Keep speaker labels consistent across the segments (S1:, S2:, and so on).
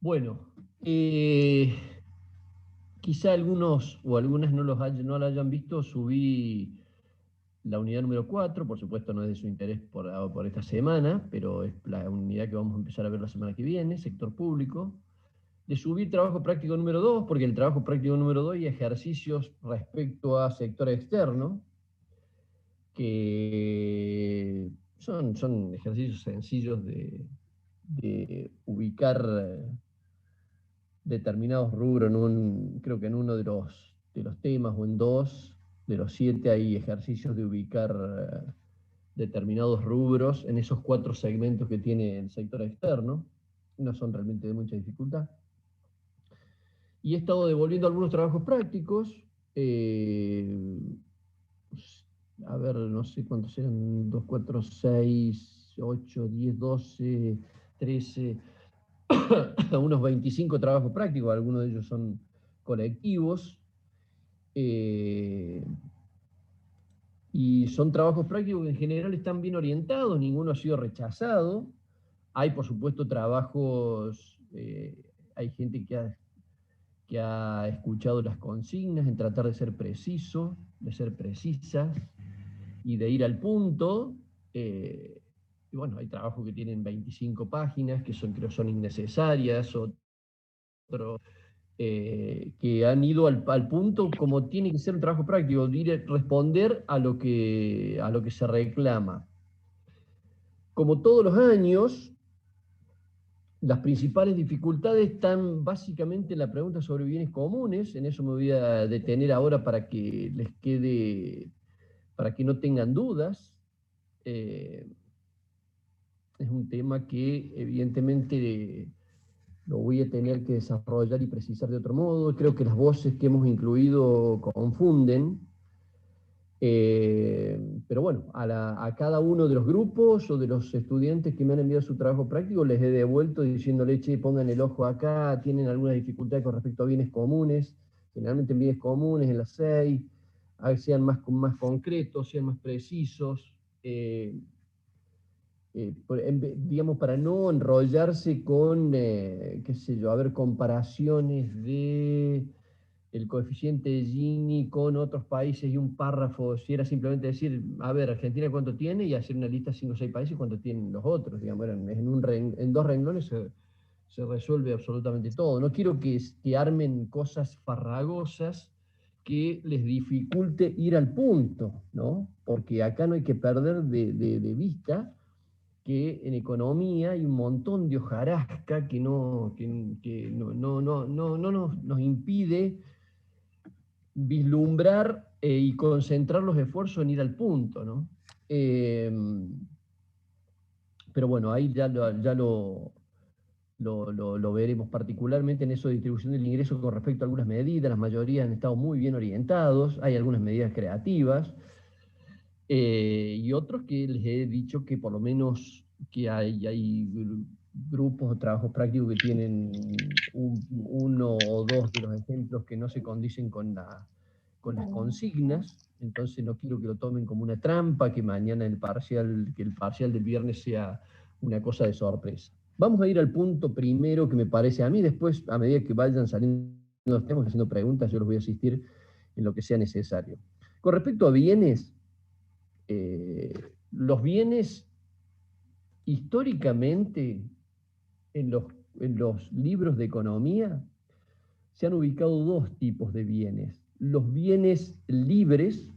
S1: Bueno, quizá algunos o algunas no la hayan visto, subí la unidad número 4, por supuesto no es de su interés por esta semana, pero es la unidad que vamos a empezar a ver la semana que viene, sector público. De subir trabajo práctico número 2, porque el trabajo práctico número 2 y ejercicios respecto a sector externo, que son ejercicios sencillos de ubicar determinados rubros, creo que en uno de los temas o en dos de los 7 hay ejercicios de ubicar determinados rubros en esos 4 segmentos que tiene el sector externo. No son realmente de mucha dificultad. Y he estado devolviendo algunos trabajos prácticos. eh, a ver, no sé cuántos eran, 2, 4, 6, 8, 10, 12, 13, unos 25 trabajos prácticos, algunos de ellos son colectivos, eh, y son trabajos prácticos que en general están bien orientados, ninguno ha sido rechazado. Hay, por supuesto, trabajos, hay gente que ha escuchado las consignas en tratar de ser preciso, de ser precisas y de ir al punto. Y bueno, hay trabajos que tienen 25 páginas, que creo son innecesarias, otros que han ido al punto como tiene que ser un trabajo práctico, responder a lo que se reclama. Como todos los años, las principales dificultades están básicamente en la pregunta sobre bienes comunes. En eso me voy a detener ahora para que les quede, para que no tengan dudas. Eh, es un tema que evidentemente lo voy a tener que desarrollar y precisar de otro modo. Creo que las voces que hemos incluido confunden. Pero bueno, a cada uno de los grupos o de los estudiantes que me han enviado su trabajo práctico les he devuelto diciéndole, che, pongan el ojo acá, tienen alguna dificultad con respecto a bienes comunes, generalmente en bienes comunes, en las 6, a ver, sean más concretos, sean más precisos, digamos, para no enrollarse con, qué sé yo, a ver, comparaciones de el coeficiente de Gini con otros países y un párrafo, si era simplemente decir, a ver, Argentina cuánto tiene y hacer una lista de 5 o 6 países y cuánto tienen los otros, digamos, en 2 renglones se resuelve absolutamente todo. No quiero que armen cosas farragosas que les dificulte ir al punto, ¿no? Porque acá no hay que perder de vista que en economía hay un montón de hojarasca que no nos impide vislumbrar y concentrar los esfuerzos en ir al punto, ¿no? Eh, pero bueno, ahí ya lo veremos, particularmente en eso de distribución del ingreso con respecto a algunas medidas. Las mayorías han estado muy bien orientados, hay algunas medidas creativas, y otros que les he dicho que por lo menos que hay grupos o trabajos prácticos que tienen uno o dos de los ejemplos que no se condicen con las consignas. Entonces no quiero que lo tomen como una trampa, que mañana que el parcial del viernes sea una cosa de sorpresa. Vamos a ir al punto primero que me parece a mí, después a medida que vayan saliendo los temas, haciendo preguntas, yo los voy a asistir en lo que sea necesario. Con respecto a bienes, eh, los bienes históricamente en los, en los libros de economía se han ubicado 2 tipos de bienes. Los bienes libres,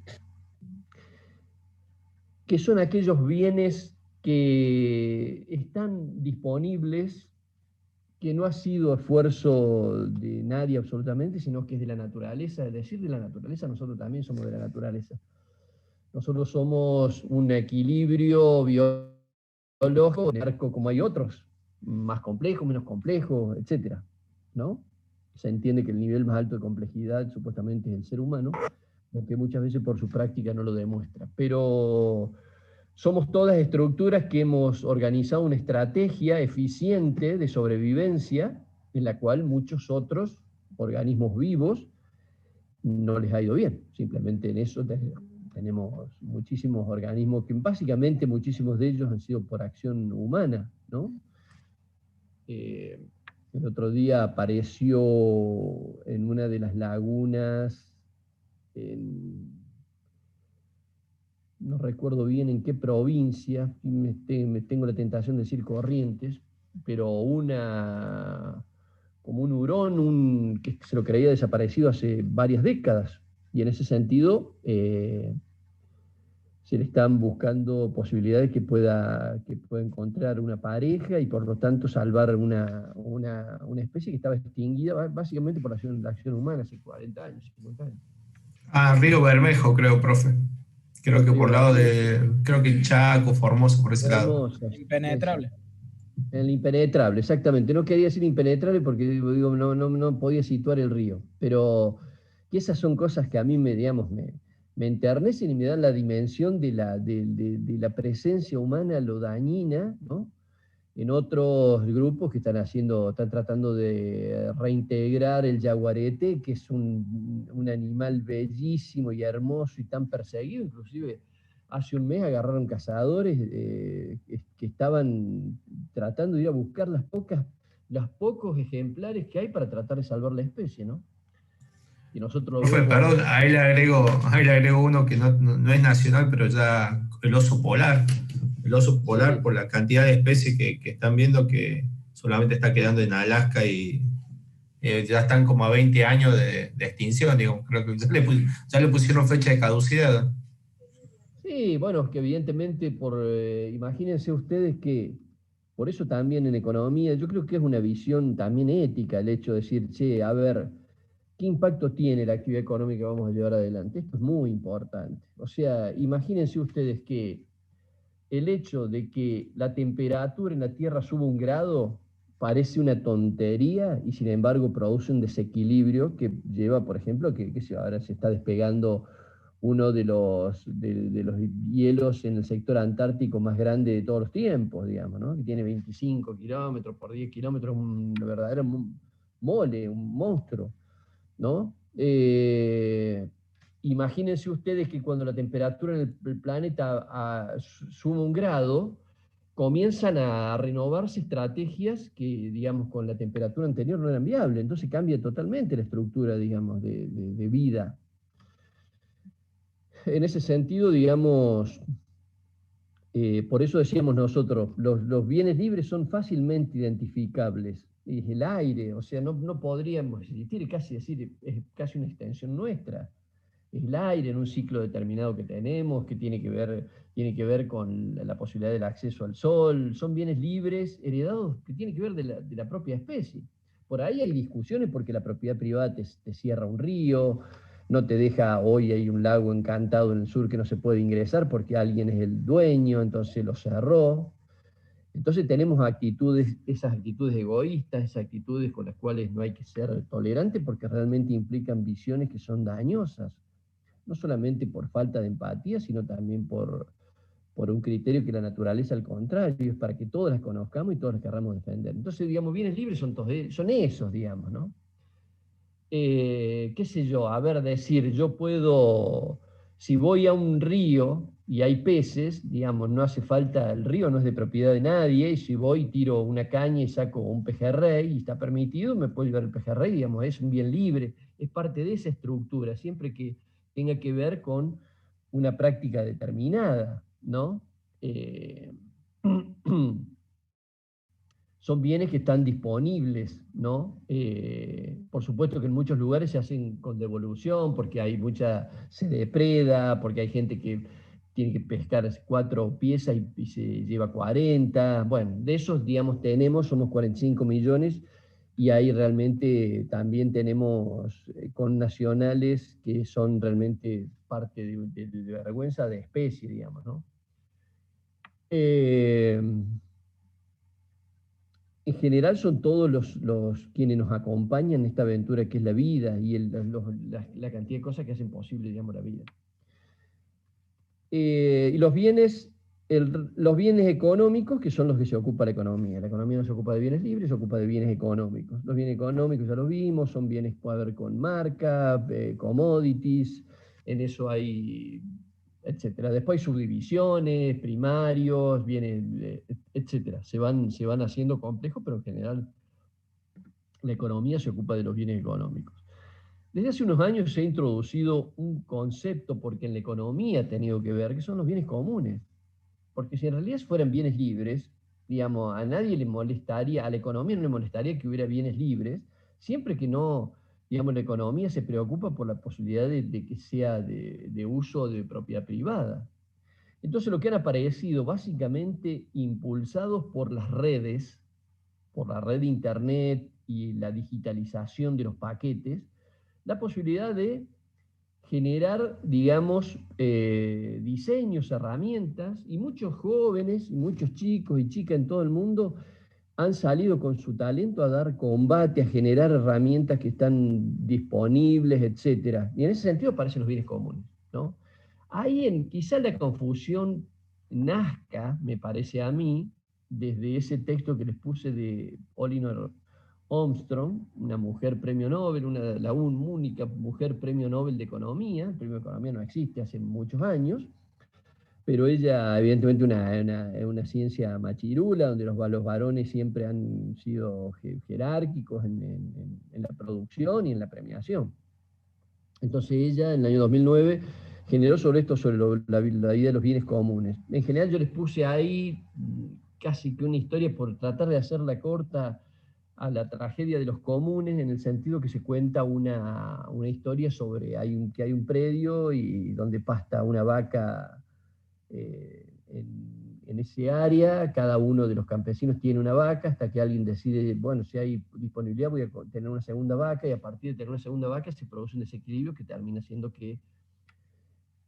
S1: que son aquellos bienes que están disponibles, que no ha sido esfuerzo de nadie absolutamente, sino que es de la naturaleza. Es decir, de la naturaleza, nosotros también somos de la naturaleza. Nosotros somos un equilibrio biológico, como hay otros, más complejos, menos complejos, etcétera, ¿no? Se entiende que el nivel más alto de complejidad supuestamente es el ser humano, aunque muchas veces por su práctica no lo demuestra. Pero somos todas estructuras que hemos organizado una estrategia eficiente de sobrevivencia en la cual muchos otros organismos vivos no les ha ido bien. Simplemente en eso tenemos muchísimos organismos que básicamente muchísimos de ellos han sido por acción humana, ¿no? Eh, El otro día apareció en una de las lagunas, no recuerdo bien en qué provincia, me tengo la tentación de decir Corrientes, pero como un hurón que se lo creía desaparecido hace varias décadas. Y en ese sentido, se le están buscando posibilidades que pueda encontrar una pareja y por lo tanto salvar una especie que estaba extinguida básicamente por la acción humana hace 40 años, 50 años.
S2: Ah, Río Bermejo, creo, profe. Creo que
S1: Río
S2: por lado
S1: Bermejo,
S2: de, creo que Chaco, Formosa, por ese lado.
S1: Hermosas,
S3: Impenetrable.
S1: exacto. El impenetrable, exactamente. No quería decir impenetrable porque digo, no podía situar el río, pero que esas son cosas que a mí me enternecen y me dan la dimensión de la presencia humana, lo dañina, ¿no? En otros grupos que están tratando de reintegrar el yaguareté, que es un animal bellísimo y hermoso y tan perseguido. Inclusive hace un mes agarraron cazadores que estaban tratando de ir a buscar los pocos ejemplares que hay para tratar de salvar la especie, ¿no? Y nosotros lo
S2: Profe, perdón,
S1: vemos.
S2: ahí le agrego uno que no es nacional, pero ya el oso polar. El oso polar,
S1: Sí,
S2: por la cantidad de especies que están viendo, que solamente está quedando en Alaska y ya están como a 20 años de extinción, digo, creo que ya le pusieron fecha de caducidad.
S1: sí, bueno, es que evidentemente imagínense ustedes que por eso también en economía, yo creo que es una visión también ética el hecho de decir, che, a ver, ¿qué impacto tiene la actividad económica que vamos a llevar adelante? Esto es muy importante. O sea, imagínense ustedes que el hecho de que la temperatura en la Tierra suba 1 grado parece una tontería y sin embargo produce un desequilibrio que lleva, por ejemplo, que ahora se está despegando uno de los hielos en el sector antártico más grande de todos los tiempos, digamos, ¿no? Que tiene 25 kilómetros por 10 kilómetros, un verdadero mole, un monstruo, ¿no? Imagínense ustedes que cuando la temperatura en el planeta sube 1 grado, comienzan a renovarse estrategias que, digamos, con la temperatura anterior no eran viables. Entonces cambia totalmente la estructura, digamos, de vida. En ese sentido, digamos, por eso decíamos nosotros, los bienes libres son fácilmente identificables. Es el aire, o sea, no podríamos existir, casi decir, es casi una extensión nuestra. Es el aire en un ciclo determinado que tenemos, que tiene que ver con la posibilidad del acceso al sol. Son bienes libres, heredados, que tienen que ver de la propia especie. Por ahí hay discusiones porque la propiedad privada te cierra un río, no te deja, hoy hay un lago encantado en el sur que no se puede ingresar porque alguien es el dueño, entonces lo cerró. Entonces tenemos esas actitudes egoístas, esas actitudes con las cuales no hay que ser tolerante porque realmente implican visiones que son dañosas, no solamente por falta de empatía, sino también por un criterio que la naturaleza, al contrario, es para que todos las conozcamos y todos las querramos defender. Entonces, digamos, bienes libres son esos, digamos, ¿no? Qué sé yo, a ver, decir, yo puedo, si voy a un río y hay peces, digamos, no hace falta, el río no es de propiedad de nadie, y si voy, tiro una caña y saco un pejerrey y está permitido, me puedo llevar el pejerrey, digamos, es un bien libre, es parte de esa estructura, siempre que tenga que ver con una práctica determinada, ¿no? Eh, son bienes que están disponibles, ¿no? Por supuesto que en muchos lugares se hacen con devolución, porque se depreda, porque hay gente que tiene que pescar 4 piezas y se lleva 40. Bueno, de esos, digamos, somos 45 millones, y ahí realmente también tenemos con nacionales que son realmente parte de vergüenza de especie, digamos, ¿no? Eh, en general son todos los quienes nos acompañan en esta aventura que es la vida y la cantidad de cosas que hacen posible, digamos, la vida. Y los bienes económicos, que son los que se ocupa la economía. La economía no se ocupa de bienes libres, se ocupa de bienes económicos. Los bienes económicos ya los vimos, son bienes, puede haber con marca, commodities, en eso hay, etcétera. Después hay subdivisiones, primarios, bienes, etcétera. Se van haciendo complejos, pero en general La economía se ocupa de los bienes económicos. Desde hace unos años se ha introducido un concepto, porque en la economía ha tenido que ver, que son los bienes comunes. Porque si en realidad fueran bienes libres, digamos, a nadie le molestaría, a la economía no le molestaría que hubiera bienes libres, siempre que no, digamos, la economía se preocupa por la posibilidad de que sea de uso de propiedad privada. Entonces lo que han aparecido básicamente impulsados por las redes, por la red de internet y la digitalización de los paquetes, la posibilidad de generar, digamos, diseños, herramientas, y muchos jóvenes, y muchos chicos y chicas en todo el mundo han salido con su talento a dar combate, a generar herramientas que están disponibles, etc. Y en ese sentido aparecen los bienes comunes, ¿no? Ahí quizá la confusión nazca, me parece a mí, desde ese texto que les puse de Elinor Armstrong, una mujer premio Nobel, la única mujer premio Nobel de Economía. El premio de Economía no existe hace muchos años, pero ella, evidentemente, una ciencia machirula, donde los varones siempre han sido jerárquicos en la producción y en la premiación. Entonces ella, en el año 2009, generó sobre esto, sobre la vida de los bienes comunes. En general yo les puse ahí casi que una historia, por tratar de hacerla corta, a la tragedia de los comunes, en el sentido que se cuenta una historia sobre que hay un predio y donde pasta una vaca en ese área. Cada uno de los campesinos tiene una vaca, hasta que alguien decide, bueno, si hay disponibilidad voy a tener una segunda vaca, y a partir de tener una segunda vaca se produce un desequilibrio que termina siendo que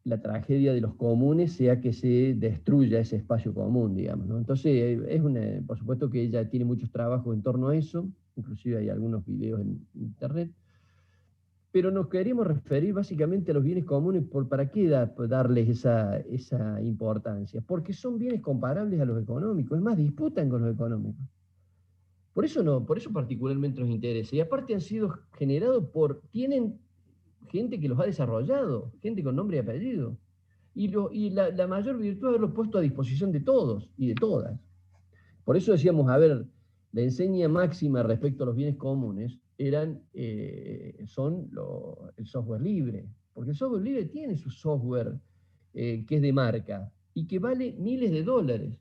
S1: la tragedia de los comunes sea que se destruya ese espacio común, digamos, ¿no? Entonces, por supuesto que ella tiene muchos trabajos en torno a eso, inclusive hay algunos videos en internet, pero nos queremos referir básicamente a los bienes comunes. ¿Para qué darles esa importancia? Porque son bienes comparables a los económicos, es más, disputan con los económicos. Por eso particularmente nos interesa. Y aparte han sido generados tienen gente que los ha desarrollado, gente con nombre y apellido. Y la mayor virtud es haberlos puesto a disposición de todos y de todas. Por eso decíamos, a ver, la enseña máxima respecto a los bienes comunes son el software libre. Porque el software libre tiene su software que es de marca y que vale miles de dólares.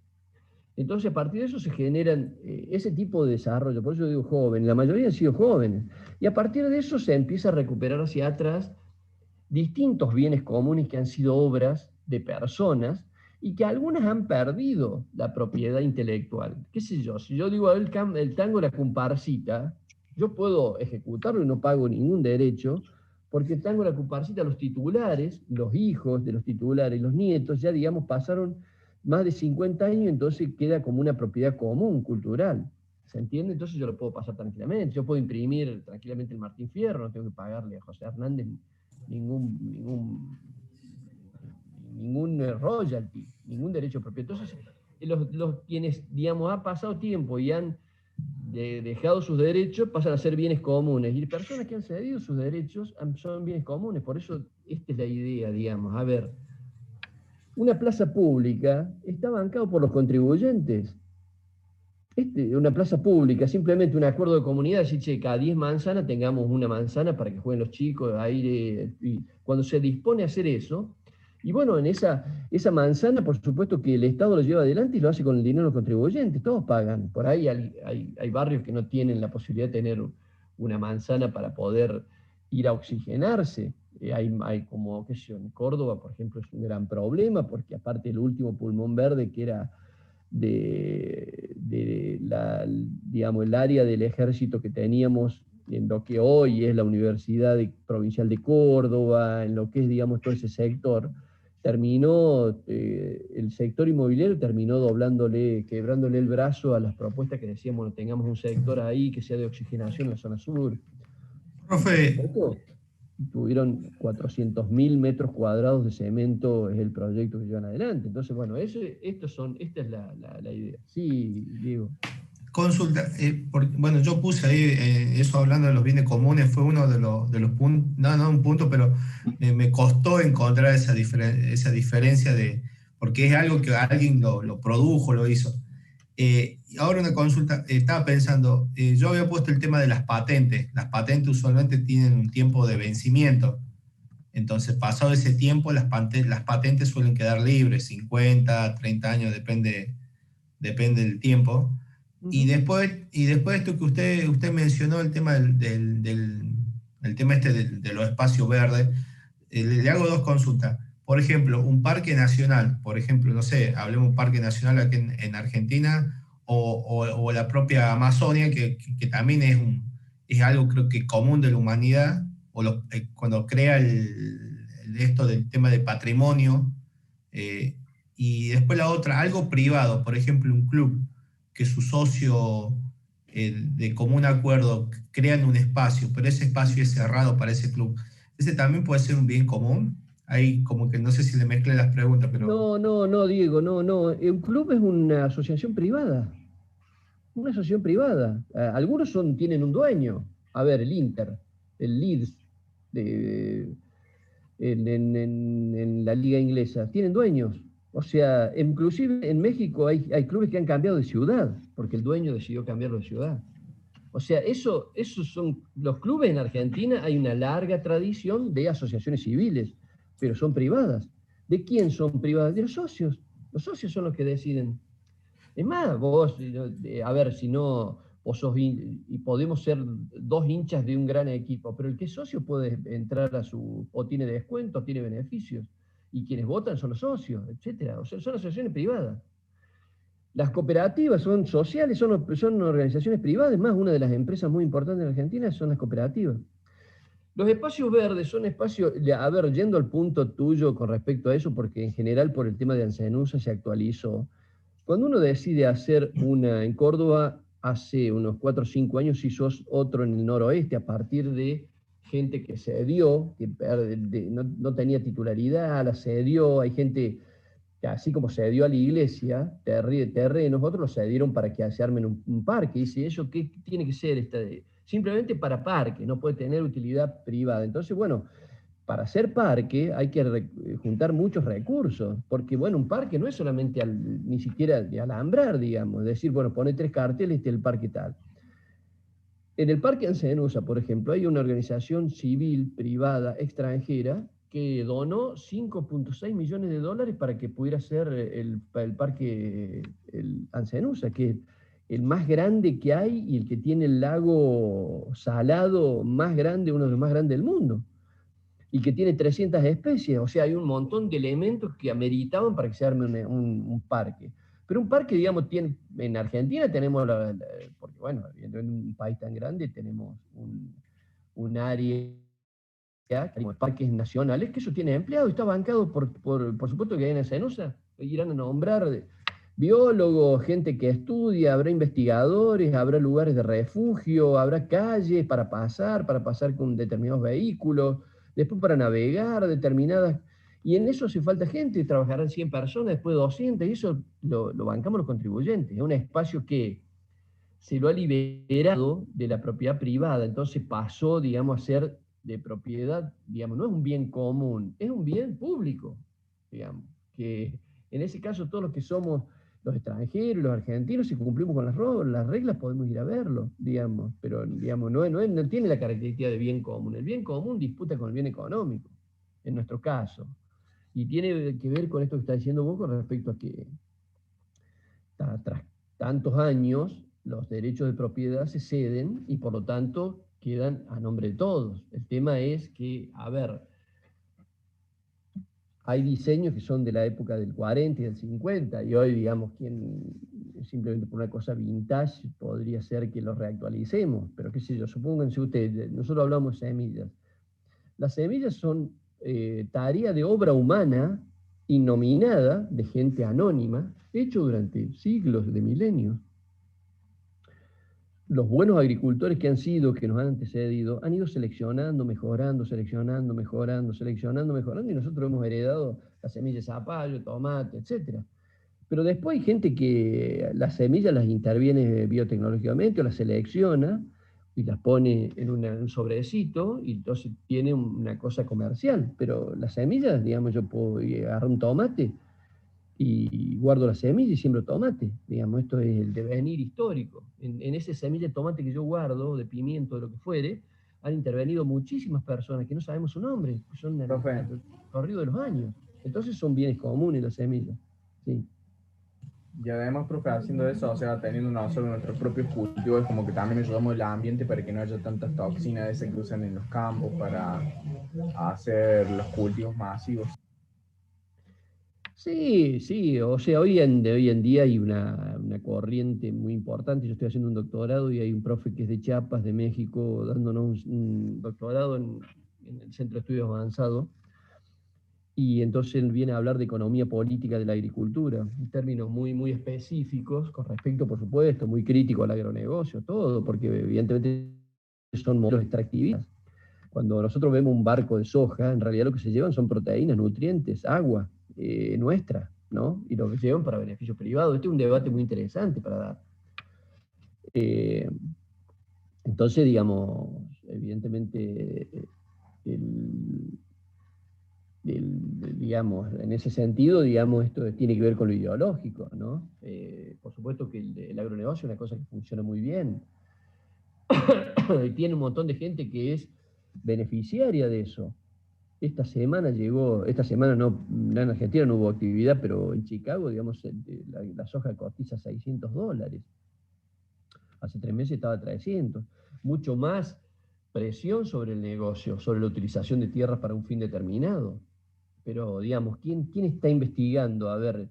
S1: Entonces, a partir de eso se generan ese tipo de desarrollo. Por eso digo joven, la mayoría han sido jóvenes. Y a partir de eso se empieza a recuperar hacia atrás distintos bienes comunes que han sido obras de personas y que algunas han perdido la propiedad intelectual. ¿Qué sé yo? Si yo digo el tango La Comparsita, yo puedo ejecutarlo y no pago ningún derecho, porque el tango La Comparsita, los titulares, los hijos de los titulares, los nietos, ya digamos pasaron más de 50 años, entonces queda como una propiedad común, cultural. ¿Se entiende? Entonces yo lo puedo pasar tranquilamente. Yo puedo imprimir tranquilamente el Martín Fierro, no tengo que pagarle a José Hernández ningún royalty, ningún derecho propio. Entonces, los quienes, digamos, han pasado tiempo y han dejado sus derechos, pasan a ser bienes comunes. Y personas que han cedido sus derechos son bienes comunes. Por eso, esta es la idea, digamos. A ver, una plaza pública está bancado por los contribuyentes. Una plaza pública, simplemente un acuerdo de comunidad, decir, che, cada 10 manzanas tengamos una manzana para que jueguen los chicos, aire, y cuando se dispone a hacer eso, y bueno, en esa manzana, por supuesto que el Estado lo lleva adelante y lo hace con el dinero de los contribuyentes, todos pagan. Por ahí hay barrios que no tienen la posibilidad de tener una manzana para poder ir a oxigenarse. Hay como, qué sé yo, en Córdoba, por ejemplo, es un gran problema, porque aparte del último pulmón verde, que era digamos, el área del ejército que teníamos en lo que hoy es la Universidad Provincial de Córdoba, en lo que es, digamos, todo ese sector, el sector inmobiliario terminó quebrándole el brazo a las propuestas que decíamos, bueno, tengamos un sector ahí que sea de oxigenación en la zona sur.
S2: Profe,
S1: tuvieron 400.000 metros cuadrados de cemento, es el proyecto que llevan adelante. Entonces, bueno, esta es la idea. Sí, Diego.
S2: Consulta, bueno, yo puse ahí eso hablando de los bienes comunes, fue uno de los puntos, no un punto, pero me costó encontrar esa diferencia porque es algo que alguien lo produjo, lo hizo. Y ahora una consulta, estaba pensando, yo había puesto el tema de las patentes. Las patentes usualmente tienen un tiempo de vencimiento. Entonces, pasado ese tiempo, las patentes suelen quedar libres, 50, 30 años, depende del tiempo.
S1: Ujú.
S2: Y después de esto que usted mencionó, el tema el tema este de los espacios verdes, le hago dos consultas. Por ejemplo, un parque nacional, por ejemplo, no sé, hablemos de un parque nacional aquí en Argentina, o la propia Amazonia, que también es algo creo que común de la humanidad, cuando crea esto del tema de patrimonio, eh, y después la otra, algo privado, por ejemplo, un club que su socio de común acuerdo crean un espacio, pero ese espacio es cerrado para ese club. Ese también puede ser un bien común. Ahí como que no sé si le mezclé las preguntas, pero
S1: No, no, no, Diego, no, no. Un club es una asociación privada. Una asociación privada. Algunos tienen un dueño. A ver, el Inter, el Leeds, de, en la liga inglesa, tienen dueños. O sea, inclusive en México hay clubes que han cambiado de ciudad, porque el dueño decidió cambiarlo de ciudad. O sea, esos son los clubes en Argentina, hay una larga tradición de asociaciones civiles, pero son privadas. ¿De quién son privadas? De los socios. Los socios son los que deciden. Es más, vos, a ver, si no, vos sos y podemos ser dos hinchas de un gran equipo, pero el que es socio puede entrar o tiene descuentos, tiene beneficios, y quienes votan son los socios, etcétera. O sea, son asociaciones privadas. Las cooperativas son sociales, son organizaciones privadas, más una de las empresas muy importantes en Argentina son las cooperativas. Los espacios verdes son espacios, a ver, yendo al punto tuyo con respecto a eso, porque en general por el tema de Ancenusa se actualizó. Cuando uno decide hacer una en Córdoba, hace unos 4 o 5 años hizo otro en el noroeste, a partir de gente que cedió, que no tenía titularidad, la cedió, hay gente que así como cedió a la iglesia, terrenos, otros lo cedieron para que se armen un parque. Dice, ¿eso qué tiene que ser? Simplemente para parque, no puede tener utilidad privada. Entonces, bueno, para hacer parque hay que juntar muchos recursos, porque bueno, un parque no es solamente ni siquiera de alambrar, digamos, decir, bueno, pone 3 carteles, este es el parque tal. En el Parque Ancenusa, por ejemplo, hay una organización civil, privada, extranjera, que donó 5,6 millones de dólares para que pudiera ser el Parque el Ancenusa, que es el más grande que hay y el que tiene el lago salado más grande, uno de los más grandes del mundo, y que tiene 300 especies. O sea, hay un montón de elementos que ameritaban para que se arme un parque. Pero un parque, digamos, en Argentina tenemos, porque bueno, en un país tan grande tenemos un área, como parques nacionales, que eso tiene empleado, está bancado por supuesto que hay en Cenosa, irán a nombrar biólogos, gente que estudia, habrá investigadores, habrá lugares de refugio, habrá calles para pasar con determinados vehículos, después para navegar determinadas. Y en eso hace falta gente, trabajarán 100 personas, después 200, y eso lo bancamos los contribuyentes. Es un espacio que se lo ha liberado de la propiedad privada, entonces pasó, digamos, a ser de propiedad, digamos, no es un bien común, es un bien público, digamos, que en ese caso todos los que somos los extranjeros, los argentinos, si cumplimos con las reglas podemos ir a verlo, digamos, pero digamos, no tiene la característica de bien común. El bien común disputa con el bien económico, en nuestro caso, y tiene que ver con esto que está diciendo vos con respecto a que tras tantos años, los derechos de propiedad se ceden y por lo tanto quedan a nombre de todos. El tema es que, a ver, hay diseños que son de la época del 40 y del 50 y hoy, digamos, simplemente por una cosa vintage podría ser que los reactualicemos, pero qué sé yo, supónganse ustedes, nosotros hablamos de semillas. Las semillas son tarea de obra humana innominada de gente anónima, hecho durante siglos de milenios. Los buenos agricultores que nos han antecedido, han ido seleccionando, mejorando, seleccionando, mejorando, seleccionando, mejorando, y nosotros hemos heredado las semillas de zapallo, tomate, etc. Pero después hay gente que las semillas las interviene biotecnológicamente o las selecciona y las pone en un sobrecito y entonces tiene una cosa comercial. Pero las semillas, digamos, yo puedo agarrar un tomate y guardo la semilla y siembro tomate. Digamos, esto es el devenir histórico. En esa semilla de tomate que yo guardo, de pimiento, de lo que fuere, han intervenido muchísimas personas que no sabemos su nombre, que son
S3: Profe,
S1: al corrido de los años. Entonces son bienes comunes las semillas. Sí.
S3: y además, profe, haciendo eso, o sea, teniendo nosotros nuestros propios cultivos, es como que también ayudamos al ambiente para que no haya tantas toxinas esas que usan en los campos para hacer los cultivos masivos.
S1: Sí, sí, o sea, hoy en día hay una corriente muy importante. Yo estoy haciendo un doctorado y hay un profe que es de Chiapas, de México, dándonos un doctorado en el Centro de Estudios Avanzados. Y entonces él viene a hablar de economía política de la agricultura, en términos muy, muy específicos, con respecto, por supuesto, muy crítico al agronegocio, todo, porque evidentemente son modelos extractivistas. Cuando nosotros vemos un barco de soja, en realidad lo que se llevan son proteínas, nutrientes, agua nuestra, ¿no? Y lo que llevan para beneficios privados. Este es un debate muy interesante para dar. Eh, entonces, digamos, evidentemente, el, digamos, en ese sentido, digamos, esto tiene que ver con lo ideológico, ¿no? Por supuesto que el agronegocio es una cosa que funciona muy bien. Y tiene un montón de gente que es beneficiaria de eso. Esta semana no, en Argentina no hubo actividad, pero en Chicago, digamos, la soja cotiza $600. Hace 3 meses estaba a 300. Mucho más presión sobre el negocio, sobre la utilización de tierras para un fin determinado. Pero, digamos, ¿quién está investigando, a ver,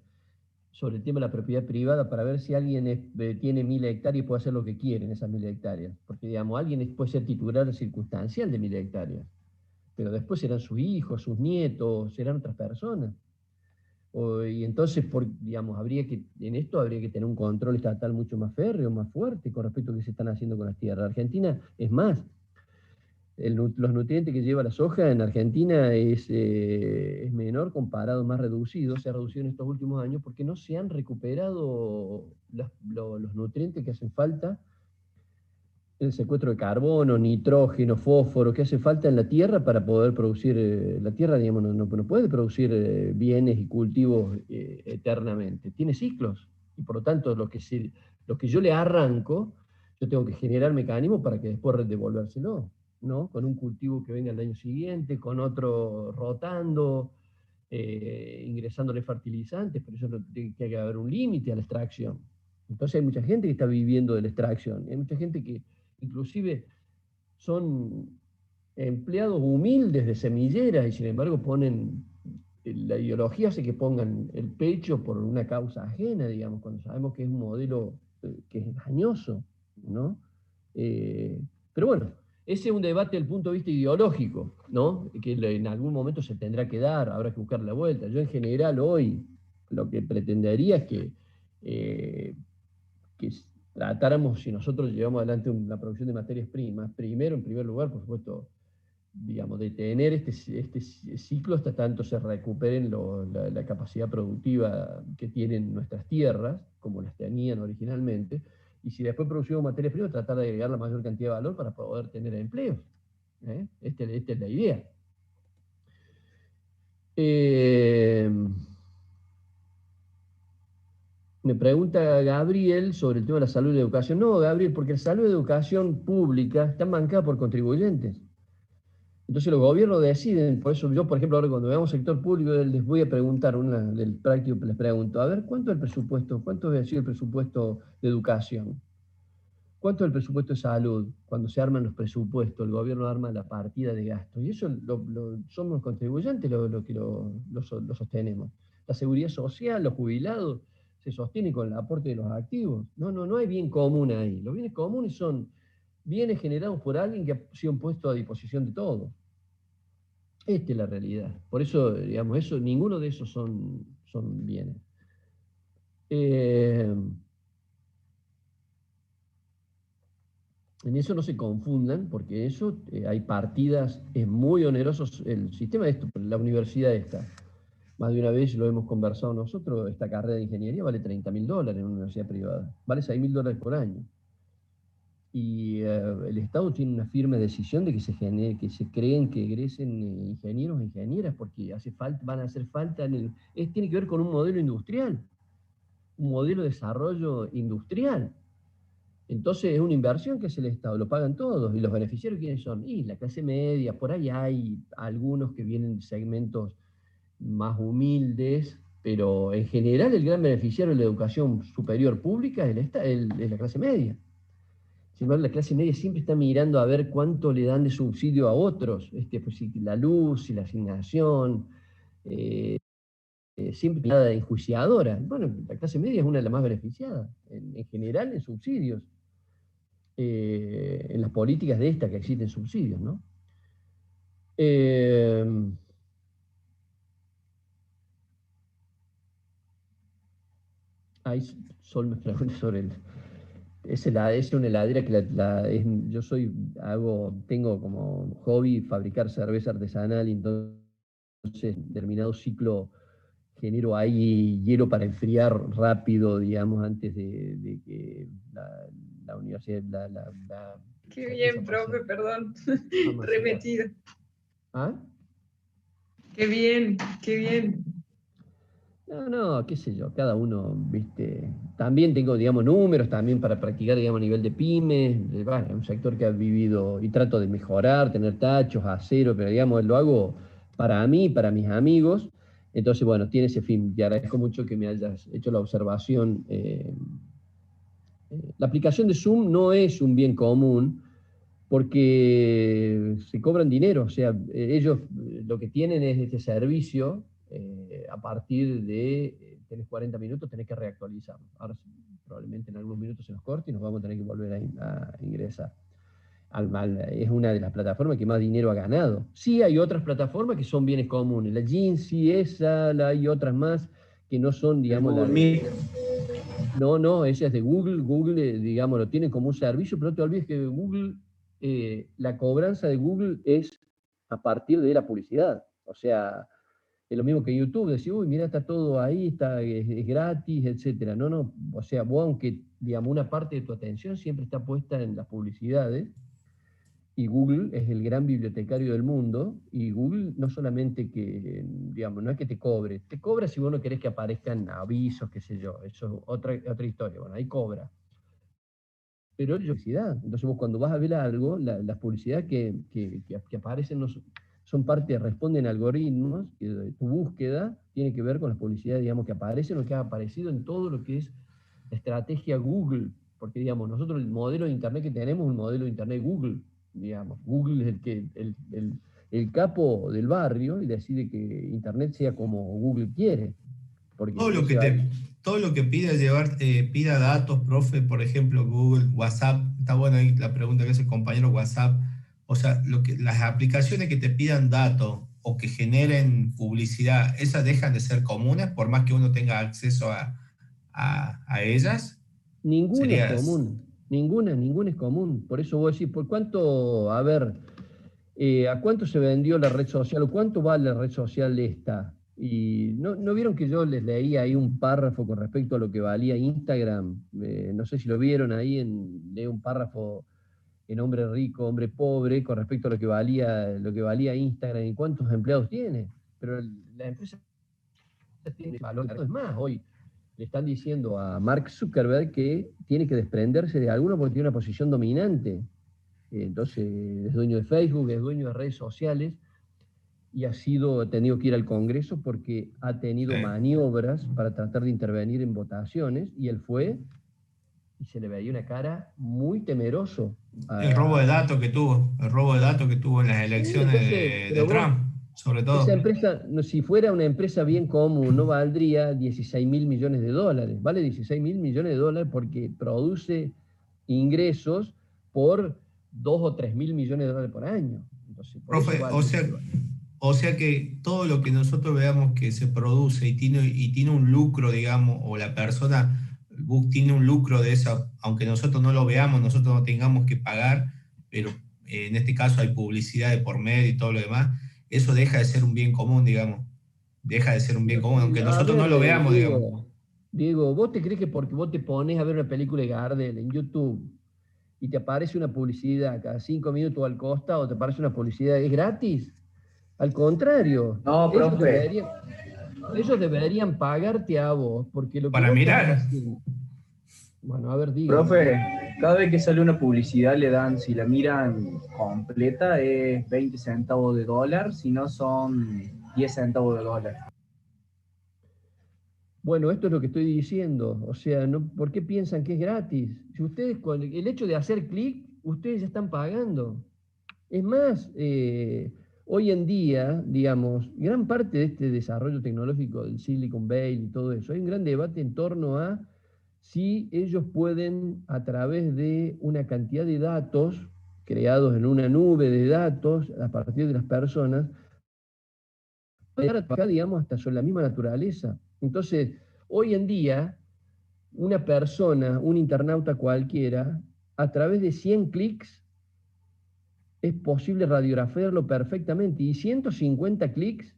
S1: sobre el tema de la propiedad privada para ver si alguien tiene 1000 hectáreas y puede hacer lo que quiere en esas 1000 hectáreas? Porque, digamos, alguien puede ser titular circunstancial de 1000 hectáreas, pero después serán sus hijos, sus nietos, serán otras personas. Y entonces, digamos, en esto habría que tener un control estatal mucho más férreo, más fuerte con respecto a lo que se están haciendo con las tierras. Argentina, es más, los nutrientes que lleva la soja en Argentina es menor comparado, más reducido, se ha reducido en estos últimos años porque no se han recuperado los nutrientes que hacen falta, el secuestro de carbono, nitrógeno, fósforo, que hace falta en la tierra para poder producir, la tierra, digamos, no puede producir bienes y cultivos eternamente, tiene ciclos, y por lo tanto lo que yo le arranco, yo tengo que generar mecanismos para que después devolvérselo, ¿no? Con un cultivo que venga el año siguiente, con otro rotando, ingresándole fertilizantes, pero eso tiene que haber un límite a la extracción. Entonces hay mucha gente que está viviendo de la extracción, hay mucha gente que inclusive son empleados humildes de semilleras y sin embargo la ideología hace que pongan el pecho por una causa ajena, digamos, cuando sabemos que es un modelo que es dañoso, ¿no? Eh, pero bueno, ese es un debate desde el punto de vista ideológico, ¿no? Que en algún momento se tendrá que dar, habrá que buscar la vuelta. Yo en general hoy lo que pretendería es que tratáramos, si nosotros llevamos adelante la producción de materias primas, primero, en primer lugar, por supuesto, digamos, detener este ciclo hasta tanto se recuperen la capacidad productiva que tienen nuestras tierras, como las tenían originalmente, y si después producimos materias primas, tratar de agregar la mayor cantidad de valor para poder tener empleos. Esta es la idea. Me pregunta Gabriel sobre el tema de la salud y la educación. No, Gabriel, porque la salud y la educación pública están bancadas por contribuyentes. Entonces los gobiernos deciden, por eso yo, por ejemplo, ahora cuando veamos sector público, les voy a preguntar, del práctico les pregunto, a ver, ¿cuánto es el presupuesto? ¿Cuánto ha sido el presupuesto de educación? ¿Cuánto es el presupuesto de salud? Cuando se arman los presupuestos, el gobierno arma la partida de gasto. Y eso somos los contribuyentes los que lo sostenemos. La seguridad social, los jubilados, se sostiene con el aporte de los activos. No hay bien común ahí. Los bienes comunes son bienes generados por alguien que ha sido puesto a disposición de todos. Esta es la realidad. Por eso, digamos, ninguno de esos son bienes. En eso no se confundan, porque eso hay partidas, es muy oneroso el sistema de esto, la universidad esta. Más de una vez lo hemos conversado nosotros, esta carrera de ingeniería vale $30.000 en una universidad privada, vale $6.000 por año. el Estado tiene una firme decisión de que que se creen que egresen ingenieros e ingenieras, porque van a hacer falta, tiene que ver con un modelo industrial, un modelo de desarrollo industrial. Entonces es una inversión que hace el Estado, lo pagan todos. ¿Y los beneficiarios quiénes son? Y la clase media, por ahí hay algunos que vienen de segmentos más humildes, pero en general el gran beneficiario de la educación superior pública es la clase media. Sin embargo, la clase media siempre está mirando a ver cuánto le dan de subsidio a otros, pues, si la luz, si la asignación, siempre nada de enjuiciadora. Bueno, la clase media es una de las más beneficiadas, en general en subsidios, en las políticas de esta que existen subsidios, ¿no? Ahí Sol me pregunta sobre es una heladera que tengo como hobby fabricar cerveza artesanal, y entonces en determinado ciclo genero ahí hielo para enfriar rápido, digamos, antes de que la universidad,
S4: Qué bien, profe, perdón, repetido.
S1: ¿Ah?
S4: Qué bien, qué bien.
S1: No, qué sé yo, cada uno, viste. También tengo, digamos, números también para practicar, digamos, a nivel de pymes, un sector que ha vivido, y trato de mejorar, tener tachos, acero, pero digamos, lo hago para mí, para mis amigos. Entonces, bueno, tiene ese fin. Te agradezco mucho que me hayas hecho la observación. La aplicación de Zoom no es un bien común porque se cobran dinero, o sea, ellos lo que tienen es este servicio. A partir de, tenés 40 minutos, tenés que reactualizarlo. Ahora probablemente en algunos minutos se nos corte y nos vamos a tener que volver a ingresar. Es una de las plataformas que más dinero ha ganado. Sí hay otras plataformas que son bienes comunes, la Jitsi, hay otras más que no son, digamos, No, esa es de Google. Google, digamos, lo tiene como un servicio, pero no te olvides que Google, la cobranza de Google es a partir de la publicidad. O sea, es lo mismo que YouTube, decir, uy, mira, está todo ahí, es gratis, etcétera. No, o sea, vos, aunque, digamos, una parte de tu atención siempre está puesta en las publicidades, y Google es el gran bibliotecario del mundo, y Google no solamente que, digamos, no es que te cobra si vos no querés que aparezcan avisos, qué sé yo, eso es otra historia, bueno, ahí cobra. Pero es publicidad. Entonces vos cuando vas a ver algo, las publicidades que aparecen son parte, responden a algoritmos, que tu búsqueda tiene que ver con las publicidades, digamos, que aparecen o que ha aparecido en todo lo que es la estrategia Google, porque, digamos, nosotros el modelo de Internet que tenemos es un modelo de Internet Google, digamos. Google es el capo del barrio y decide que Internet sea como Google quiere. Porque
S2: todo lo que pida datos, profe, por ejemplo, Google, WhatsApp, está bueno ahí la pregunta que hace el compañero WhatsApp. O sea, las aplicaciones que te pidan datos o que generen publicidad, ¿esas dejan de ser comunes por más que uno tenga acceso a ellas?
S1: Ninguna es común, ninguna es común. Por eso vos decís, ¿por cuánto, a ver, a cuánto se vendió la red social o cuánto vale la red social esta? Y ¿no vieron que yo les leí ahí un párrafo con respecto a lo que valía Instagram? No sé si lo vieron ahí, leí un párrafo en Hombre Rico, Hombre Pobre, con respecto a lo que valía Instagram y cuántos empleados tiene. Pero la empresa tiene valor. Es más, hoy le están diciendo a Mark Zuckerberg que tiene que desprenderse de alguno porque tiene una posición dominante. Entonces, es dueño de Facebook, es dueño de redes sociales, y ha tenido que ir al Congreso porque ha tenido maniobras para tratar de intervenir en votaciones, y él fue y se le veía una cara muy temeroso.
S2: El robo de datos que tuvo en las elecciones de Trump, sobre todo.
S1: Esa empresa, si fuera una empresa bien común, no valdría 16.000 millones de dólares. Vale 16.000 millones de dólares porque produce ingresos por 2 o 3.000 millones de dólares por año. Entonces,
S2: profe, o sea que todo lo que nosotros veamos que se produce y tiene un lucro, digamos, o la persona tiene un lucro de eso, aunque nosotros no lo veamos, nosotros no tengamos que pagar, pero en este caso hay publicidad de por medio y todo lo demás, eso deja de ser un bien común, digamos. Deja de ser un bien común, aunque nosotros no lo veamos, digamos.
S1: Diego, ¿vos te crees que porque vos te pones a ver una película de Gardel en YouTube y te aparece una publicidad cada 5 minutos al costado, te aparece una publicidad, ¿es gratis? Al contrario,
S3: No, profe.
S1: ellos deberían pagarte a vos, porque lo que
S2: Para
S1: vos estás
S2: mirar.
S1: haciendo, bueno, a ver, dígame.
S3: Profe, cada vez que sale una publicidad le dan, si la miran completa, es 20 centavos de dólar, si no son 10 centavos de dólar.
S1: Bueno, esto es lo que estoy diciendo. O sea, no, ¿por qué piensan que es gratis? Si ustedes, con el hecho de hacer clic, ustedes ya están pagando. Es más, hoy en día, digamos, gran parte de este desarrollo tecnológico del Silicon Valley y todo eso, hay un gran debate en torno a si ellos pueden, a través de una cantidad de datos creados en una nube de datos a partir de las personas, llegar a trabajar, digamos, hasta sobre la misma naturaleza. Entonces, hoy en día, una persona, un internauta cualquiera, a través de 100 clics, es posible radiografiarlo perfectamente. Y 150 clics,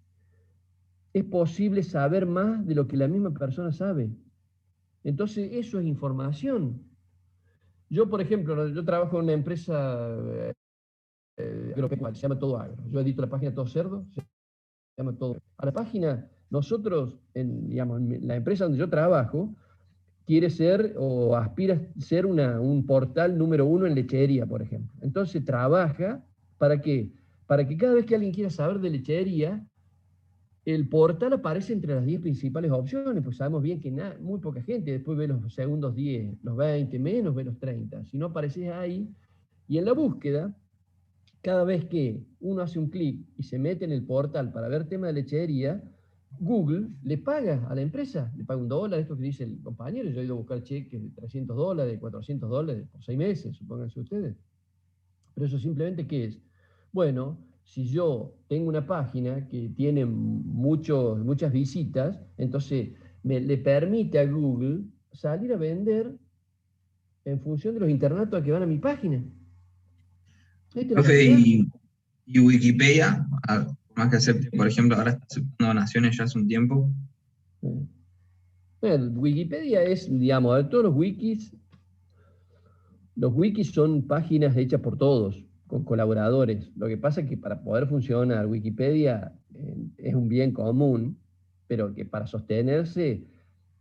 S1: es posible saber más de lo que la misma persona sabe. Entonces, eso es información. Yo, por ejemplo, yo trabajo en una empresa agropecuaria, se llama Todo Agro. Yo edito la página Todo Cerdo, se llama Todo. A la página, nosotros, digamos, en la empresa donde yo trabajo, quiere ser o aspira a ser un portal número 1 en lechería, por ejemplo. Entonces trabaja ¿para qué? Para que cada vez que alguien quiera saber de lechería, el portal aparece entre las 10 principales opciones, pues sabemos bien que muy poca gente después ve los segundos 10, los 20, menos ve los 30. Si no apareces ahí, y en la búsqueda, cada vez que uno hace un clic y se mete en el portal para ver tema de lechería, Google le paga a la empresa, le paga $1, esto que dice el compañero. Yo he ido a buscar cheques de $300, $400 por 6 meses, supónganse ustedes. Pero eso simplemente, ¿qué es? Bueno, si yo tengo una página que tiene muchas visitas, entonces le permite a Google salir a vender en función de los internautas que van a mi página. Esta es la
S5: Profe,
S1: realidad.
S5: y Wikipedia, por más que acepte, por ejemplo, ahora está aceptando donaciones ya hace un tiempo.
S1: Bueno, Wikipedia es, digamos, de todos los wikis son páginas hechas por todos, con colaboradores. Lo que pasa es que para poder funcionar Wikipedia es un bien común, pero que para sostenerse,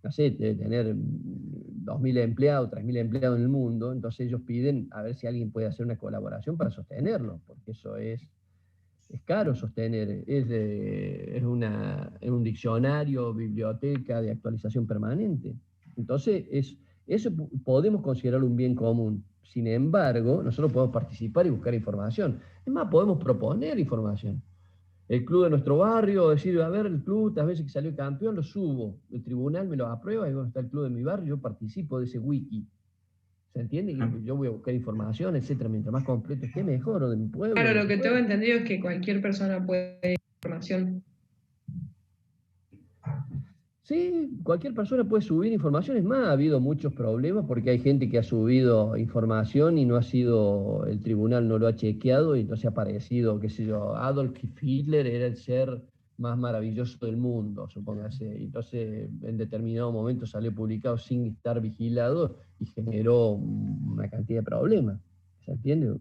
S1: no sé, debe tener 2.000 empleados, 3.000 empleados en el mundo, entonces ellos piden a ver si alguien puede hacer una colaboración para sostenerlo, porque eso es caro sostener, es un diccionario, biblioteca de actualización permanente. Entonces, eso podemos considerarlo un bien común. Sin embargo, nosotros podemos participar y buscar información. Es más, podemos proponer información. El club de nuestro barrio, decir, a ver, el club, tal vez que salió campeón, lo subo. El tribunal me lo aprueba y bueno, está el club de mi barrio, yo participo de ese wiki. ¿Se entiende?
S5: Ah,
S1: Y yo voy a buscar información, etcétera. Mientras más completo esté, mejor, o de mi pueblo,
S4: Claro,
S1: lo
S4: lo
S1: que
S4: que tengo
S1: fuera.
S4: entendido es que cualquier persona puede información.
S1: Sí, cualquier persona puede subir información. Es más, ha habido muchos problemas porque hay gente que ha subido información y no ha sido, el tribunal no lo ha chequeado y entonces ha aparecido, qué sé yo, Adolf Hitler era el ser más maravilloso del mundo, supóngase. Y entonces en determinado momento salió publicado sin estar vigilado y generó una cantidad de problemas. ¿Se entiende?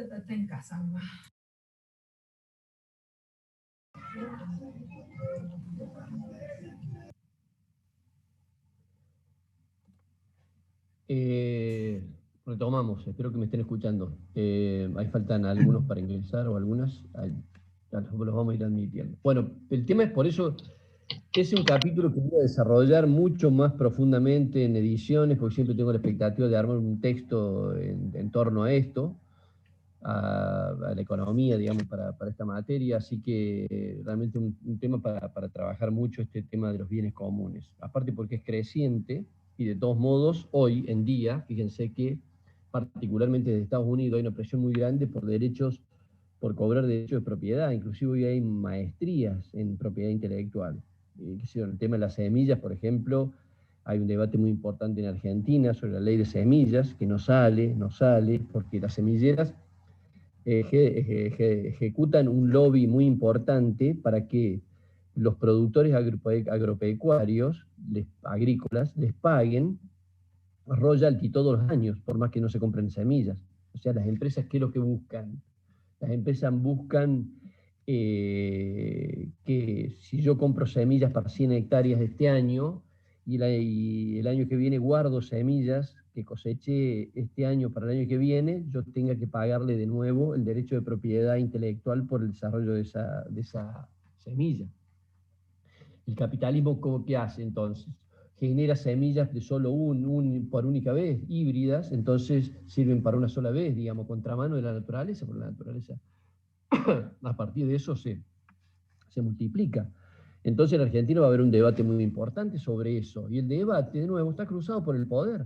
S6: está en casa.
S1: Retomamos, espero que me estén escuchando. Ahí faltan algunos para ingresar o algunas, ya los vamos a ir admitiendo. Bueno, el tema es por eso, es un capítulo que voy a desarrollar mucho más profundamente en ediciones, porque siempre tengo la expectativa de armar un texto en torno a esto, a la economía, digamos, para esta materia, así que realmente un tema para trabajar mucho este tema de los bienes comunes. Aparte porque es creciente, y de todos modos, hoy en día, fíjense que particularmente desde Estados Unidos hay una presión muy grande por cobrar derechos de propiedad, inclusive hoy hay maestrías en propiedad intelectual. El tema de las semillas, por ejemplo, hay un debate muy importante en Argentina sobre la ley de semillas, que no sale, porque las semilleras ejecutan un lobby muy importante para que los productores agropecuarios, agrícolas, les paguen royalty todos los años, por más que no se compren semillas. O sea, las empresas, ¿qué es lo que buscan? Las empresas buscan que si yo compro semillas para 100 hectáreas este año, y el año que viene guardo semillas que coseché este año para el año que viene, yo tenga que pagarle de nuevo el derecho de propiedad intelectual por el desarrollo de esa semilla. El capitalismo, ¿qué hace entonces? Genera semillas de solo por única vez, híbridas, entonces sirven para una sola vez, digamos, contramano de la naturaleza, porque la naturaleza a partir de eso se multiplica. Entonces en Argentina va a haber un debate muy importante sobre eso, y el debate, de nuevo, está cruzado por el poder.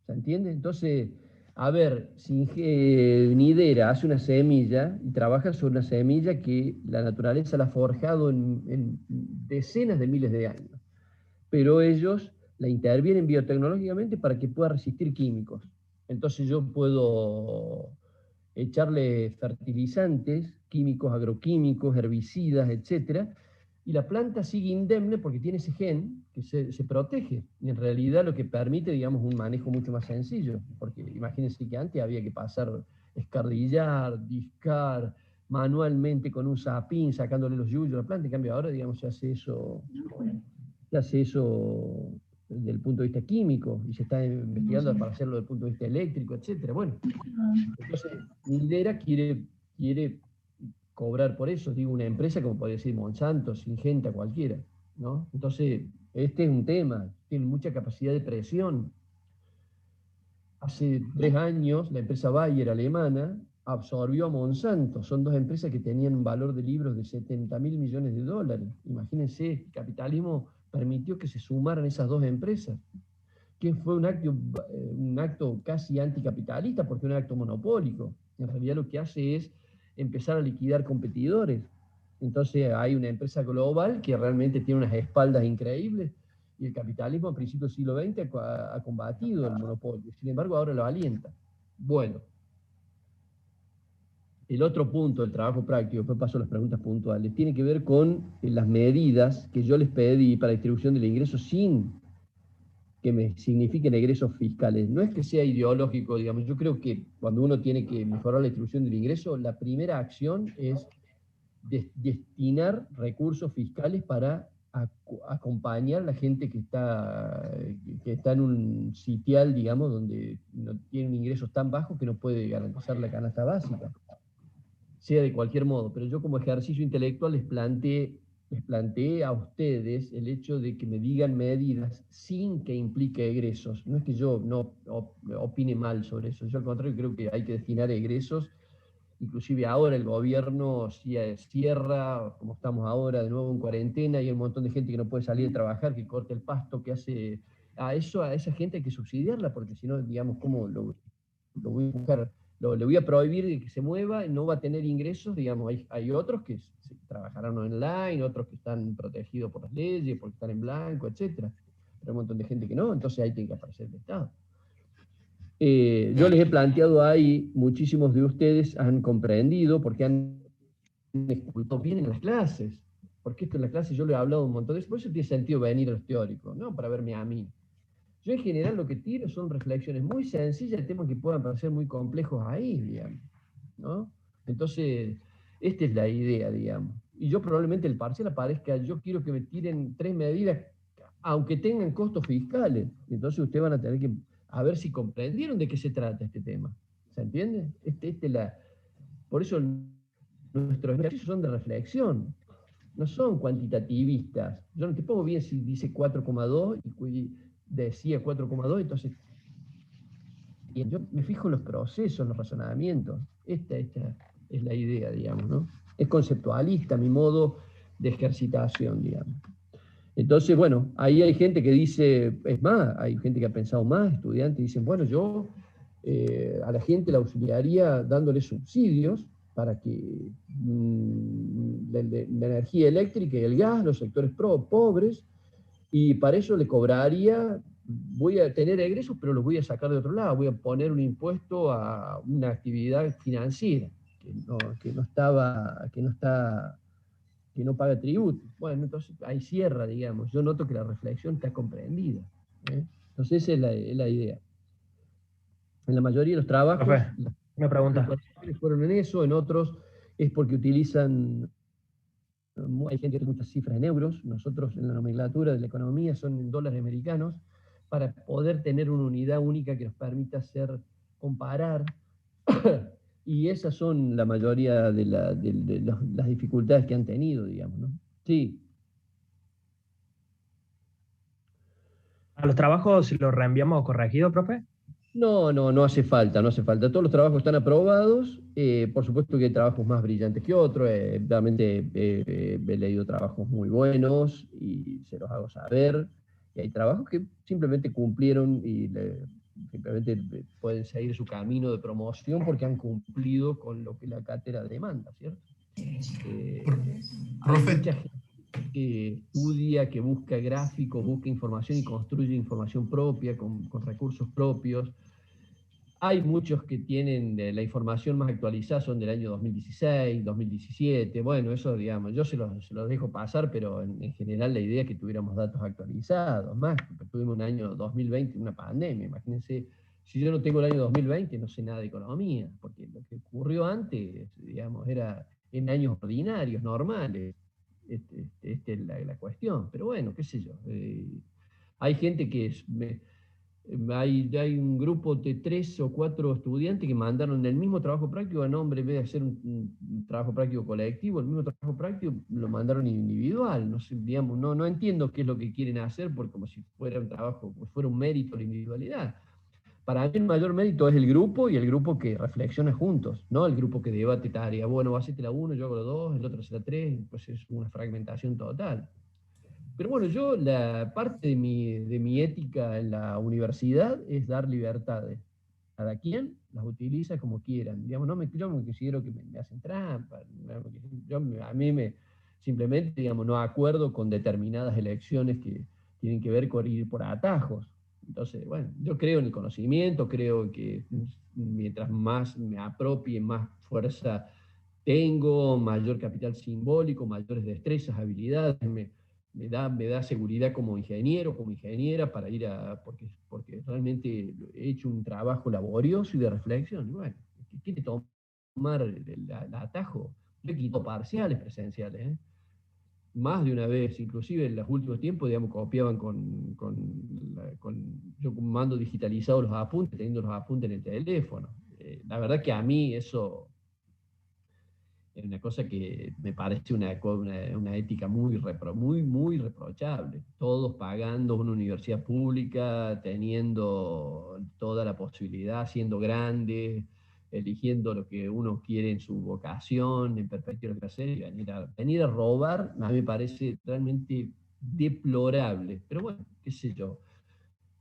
S1: ¿Se entiende? Entonces, a ver, si Nidera hace una semilla y trabaja sobre una semilla que la naturaleza la ha forjado en decenas de miles de años, pero ellos la intervienen biotecnológicamente para que pueda resistir químicos. Entonces yo puedo echarle fertilizantes, químicos, agroquímicos, herbicidas, etcétera, y la planta sigue indemne porque tiene ese gen que se protege. Y en realidad lo que permite, digamos, un manejo mucho más sencillo, porque imagínense que antes había que pasar, escardillar, discar, manualmente con un sapín, sacándole los yuyos a la planta. En cambio ahora, digamos, se hace eso desde el punto de vista químico, y se está investigando para hacerlo desde el punto de vista eléctrico, etcétera. Bueno, entonces Nidera quiere cobrar por eso, digo, una empresa como podría decir Monsanto, Syngenta, cualquiera, ¿no? Entonces, este es un tema, tiene mucha capacidad de presión. Hace 3 años, la empresa Bayer alemana absorbió a Monsanto. Son 2 empresas que tenían un valor de libros de 70.000 millones de dólares. Imagínense, el capitalismo permitió que se sumaran esas 2 empresas, que fue un acto casi anticapitalista, porque es un acto monopólico. En realidad lo que hace es empezar a liquidar competidores. Entonces hay una empresa global que realmente tiene unas espaldas increíbles, y el capitalismo a principios del siglo XX ha combatido el monopolio. Sin embargo, ahora lo alienta. Bueno, el otro punto del trabajo práctico, después paso a las preguntas puntuales, tiene que ver con las medidas que yo les pedí para la distribución del ingreso sin que me signifiquen egresos fiscales. No es que sea ideológico, digamos, yo creo que cuando uno tiene que mejorar la distribución del ingreso, la primera acción es destinar recursos fiscales para acompañar a la gente que está en un sitial, digamos, donde no tienen ingresos tan bajos que no puede garantizar la canasta básica, sea de cualquier modo. Pero yo, como ejercicio intelectual, les planteé a ustedes el hecho de que me digan medidas sin que implique egresos. No es que yo no opine mal sobre eso, yo al contrario creo que hay que destinar egresos. Inclusive ahora el gobierno cierra, como estamos ahora de nuevo en cuarentena, y hay un montón de gente que no puede salir a trabajar, que corta el pasto, que hace... A esa gente hay que subsidiarla, porque si no, digamos, ¿cómo lo voy a buscar? Le voy a prohibir de que se mueva, no va a tener ingresos, digamos, hay otros que trabajarán online, otros que están protegidos por las leyes, porque están en blanco, etcétera. Pero hay un montón de gente que no, entonces ahí tiene que aparecer el Estado. Yo les he planteado ahí, muchísimos de ustedes han comprendido porque han escuchado bien en las clases, porque esto en las clases yo le he hablado un montón de veces, por eso tiene sentido venir a los teóricos, no para verme a mí. Yo en general lo que tiro son reflexiones muy sencillas de temas que puedan parecer muy complejos ahí, digamos, ¿no? Entonces, esta es la idea, digamos. Y yo probablemente el parcial aparezca, yo quiero que me tiren 3 medidas, aunque tengan costos fiscales. Entonces ustedes van a tener que, a ver si comprendieron de qué se trata este tema. ¿Se entiende? Por eso nuestros ejercicios son de reflexión, no son cuantitativistas. Yo no te pongo bien si dice 4,2 y decía 4,2, entonces yo me fijo en los procesos, en los razonamientos. Esta es la idea, digamos, ¿no? Es conceptualista mi modo de ejercitación, digamos. Entonces, bueno, ahí hay gente que dice, es más, hay gente que ha pensado más, estudiantes dicen, bueno, yo a la gente la auxiliaría dándole subsidios para que la energía eléctrica y el gas, los sectores pobres, y para eso le cobraría, voy a tener egresos, pero los voy a sacar de otro lado, voy a poner un impuesto a una actividad financiera que no paga tributo. Bueno, entonces ahí cierra, digamos. Yo noto que la reflexión está comprendida. Entonces esa es la idea. En la mayoría de los trabajos,
S6: Profe, una pregunta.
S1: fueron en eso, en otros es porque utilizan, hay gente que tiene muchas cifras en euros, nosotros en la nomenclatura de la economía son en dólares americanos, para poder tener una unidad única que nos permita comparar, y esas son la mayoría de las dificultades que han tenido, digamos, ¿no? Sí.
S6: ¿A los trabajos los reenviamos corregidos, profe?
S1: No hace falta, no hace falta. Todos los trabajos están aprobados. Por supuesto que hay trabajos más brillantes que otros. Realmente he leído trabajos muy buenos y se los hago saber. Y hay trabajos que simplemente cumplieron y simplemente pueden seguir su camino de promoción porque han cumplido con lo que la cátedra demanda, ¿cierto?
S2: Profe,
S1: hay mucha gente que estudia, que busca gráficos, busca información y construye información propia, con recursos propios. Hay muchos que tienen la información más actualizada, son del año 2016, 2017. Bueno, eso, digamos, yo se los dejo pasar, pero en general la idea es que tuviéramos datos actualizados, más, porque tuvimos un año 2020, una pandemia. Imagínense, si yo no tengo el año 2020, no sé nada de economía, porque lo que ocurrió antes, digamos, era en años ordinarios, normales. Esta es la cuestión. Pero bueno, qué sé yo. Hay gente que hay un grupo de 3 o 4 estudiantes que mandaron el mismo trabajo práctico a nombre, en vez de hacer un trabajo práctico colectivo, el mismo trabajo práctico lo mandaron individual. No sé, digamos, no entiendo qué es lo que quieren hacer, porque como si fuera un trabajo, como si fuera un mérito la individualidad. Para mí el mayor mérito es el grupo y el grupo que reflexiona juntos, ¿no? El grupo que debate tarea. Bueno, vos hacete la 1, yo hago la 2, el otro hace la 3, pues es una fragmentación total. Pero bueno, la parte de mi ética en la universidad es dar libertades. Cada quien las utiliza como quieran. Digamos, yo me considero que me hacen trampa. A mí simplemente, digamos, no acuerdo con determinadas elecciones que tienen que ver con ir por atajos. Entonces, bueno, yo creo en el conocimiento, creo que mientras más me apropie, más fuerza tengo, mayor capital simbólico, mayores destrezas, habilidades, me da seguridad como ingeniero, como ingeniera, para ir porque realmente he hecho un trabajo laborioso y de reflexión. Y bueno, quiere tomar el atajo. Yo he quitado parciales presenciales, ¿eh? Más de una vez, inclusive en los últimos tiempos, digamos, copiaban yo con mando digitalizado los apuntes, teniendo los apuntes en el teléfono. La verdad que a mí eso es una cosa que me parece una ética muy reprochable. Todos pagando una universidad pública, teniendo toda la posibilidad, siendo grandes, eligiendo lo que uno quiere en su vocación, en perspectiva de hacer, y venir a robar, a mí me parece realmente deplorable. Pero bueno, qué sé yo,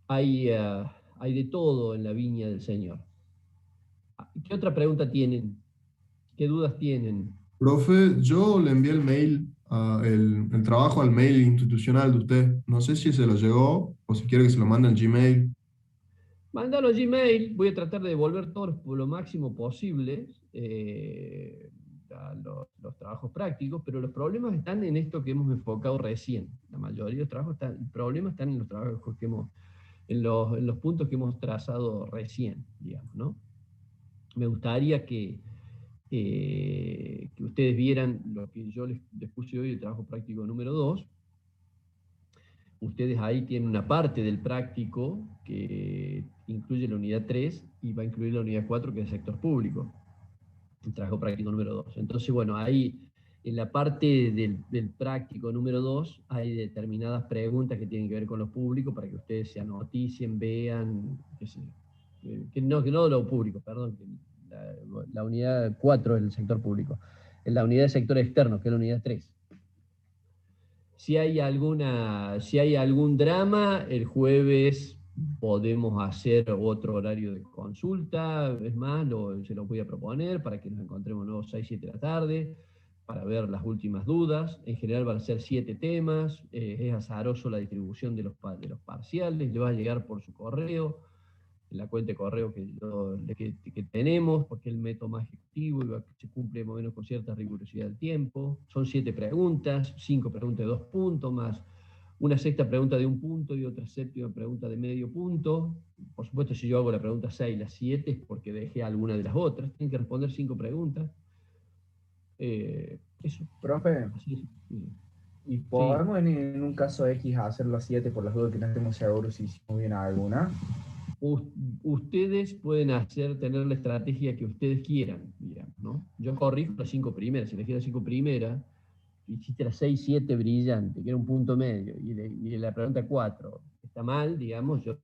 S1: hay de todo en la viña del Señor. ¿Qué otra pregunta tienen? ¿Qué dudas tienen?
S7: Profe, yo le envié el mail, el trabajo al mail institucional de usted. No sé si se lo llegó o si quiere que se lo mande en Gmail.
S1: Mándalo a Gmail, voy a tratar de devolver todos lo máximo posible a los trabajos prácticos, pero los problemas están en esto que hemos enfocado recién. La mayoría de los trabajos el problema están en los trabajos que hemos en los puntos que hemos trazado recién, digamos, ¿no? Me gustaría que ustedes vieran lo que yo les puse hoy, el trabajo práctico número 2. Ustedes ahí tienen una parte del práctico que incluye la unidad 3 y va a incluir la unidad 4, que es el sector público, el trabajo práctico número 2. Entonces, bueno, ahí en la parte del práctico número 2 hay determinadas preguntas que tienen que ver con lo público para que ustedes se anoticen, vean, que no lo público, perdón, que la unidad 4 es el sector público. En la unidad de sector externo, que es la unidad 3. Si hay algún drama, el jueves podemos hacer otro horario de consulta, es más, se lo voy a proponer para que nos encontremos nuevos 6, 7 de la tarde, para ver las últimas dudas. En general van a ser 7 temas, es azaroso la distribución de los parciales, le va a llegar por su correo, en la cuenta de correo que tenemos, porque es el método más efectivo y se cumple más o menos con cierta rigurosidad del tiempo. Son 7 preguntas, 5 preguntas de 2 puntos, más una sexta pregunta de 1 punto y otra séptima pregunta de medio punto. Por supuesto, si yo hago la pregunta 6 y la 7 es porque dejé alguna de las otras. Tienen que responder 5 preguntas. Eso.
S3: Profe,
S1: Así, sí.
S3: ¿y
S1: Sí.
S3: podemos en un caso X hacer las 7 por las dudas que no estemos seguros si hicimos bien alguna?
S1: Ustedes pueden tener la estrategia que ustedes quieran, digamos, ¿no? Yo corrijo las 5 primeras, si elegí las 5 primeras, hiciste las 6, 7 brillante, que era un punto medio, y la pregunta 4 está mal, digamos, yo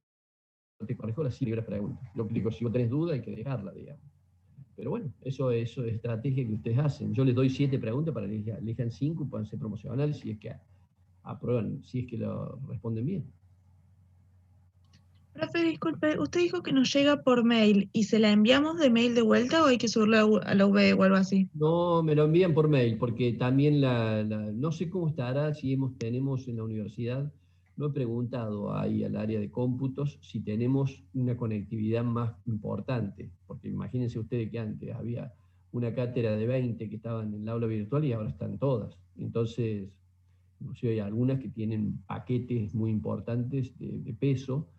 S1: te corrijo las 5 primeras preguntas. Lo que digo, si vos tenés duda hay que dejarla, digamos. Pero bueno, eso es estrategia que ustedes hacen. Yo les doy 7 preguntas para que elijan 5 y puedan ser promocionales si es que aprueban, si es que lo responden bien.
S8: Profe, disculpe, usted dijo que nos llega por mail y se la enviamos de mail de vuelta o hay que subirlo a la UB o algo así.
S1: No, me lo envían por mail, porque también no sé cómo estará, si tenemos en la universidad, no he preguntado ahí al área de cómputos si tenemos una conectividad más importante, porque imagínense ustedes que antes había una cátedra de 20 que estaban en el aula virtual y ahora están todas. Entonces, inclusive hay algunas que tienen paquetes muy importantes de peso.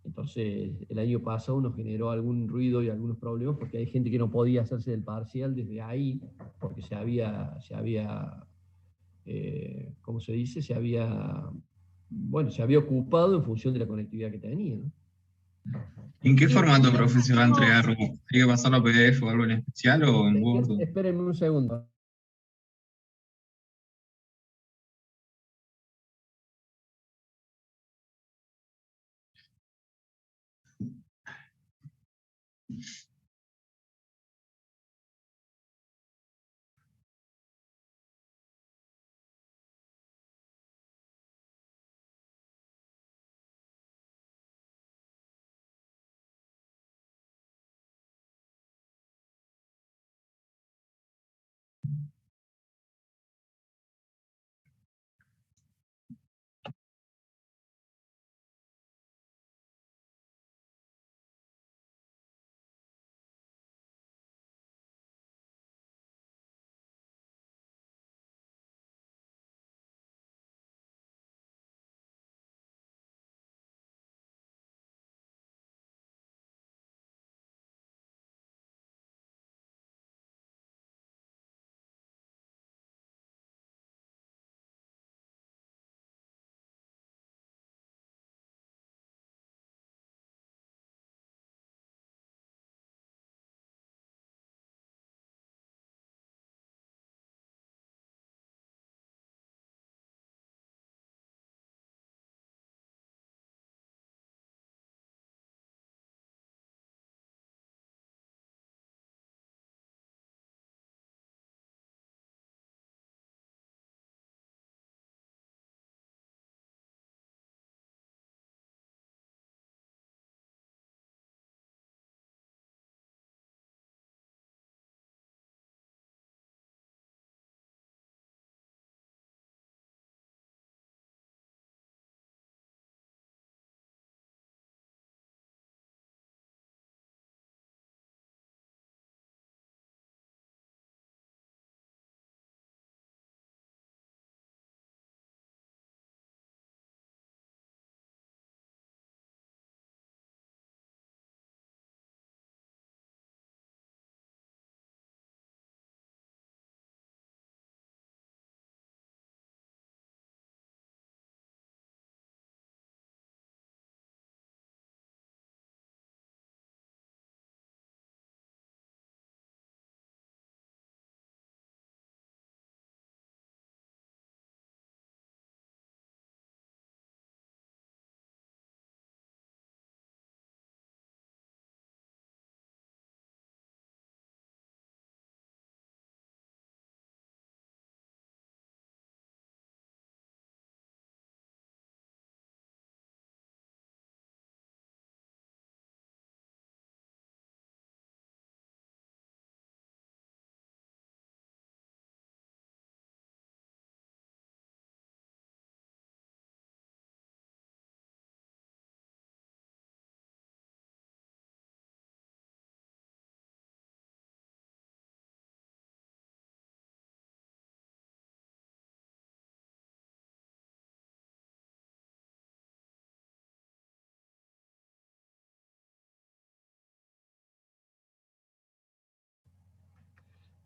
S1: Entonces, el año pasado nos generó algún ruido y algunos problemas porque hay gente que no podía hacerse del parcial desde ahí, porque ¿cómo se dice? Se había ocupado en función de la conectividad que tenía, ¿no?
S5: ¿En qué
S8: Y
S5: formato,
S8: usted
S5: profe, se va a
S8: dijo,
S5: entregar? ¿Hay que pasarlo a PDF o algo en especial o en Word?
S1: Espérenme un segundo.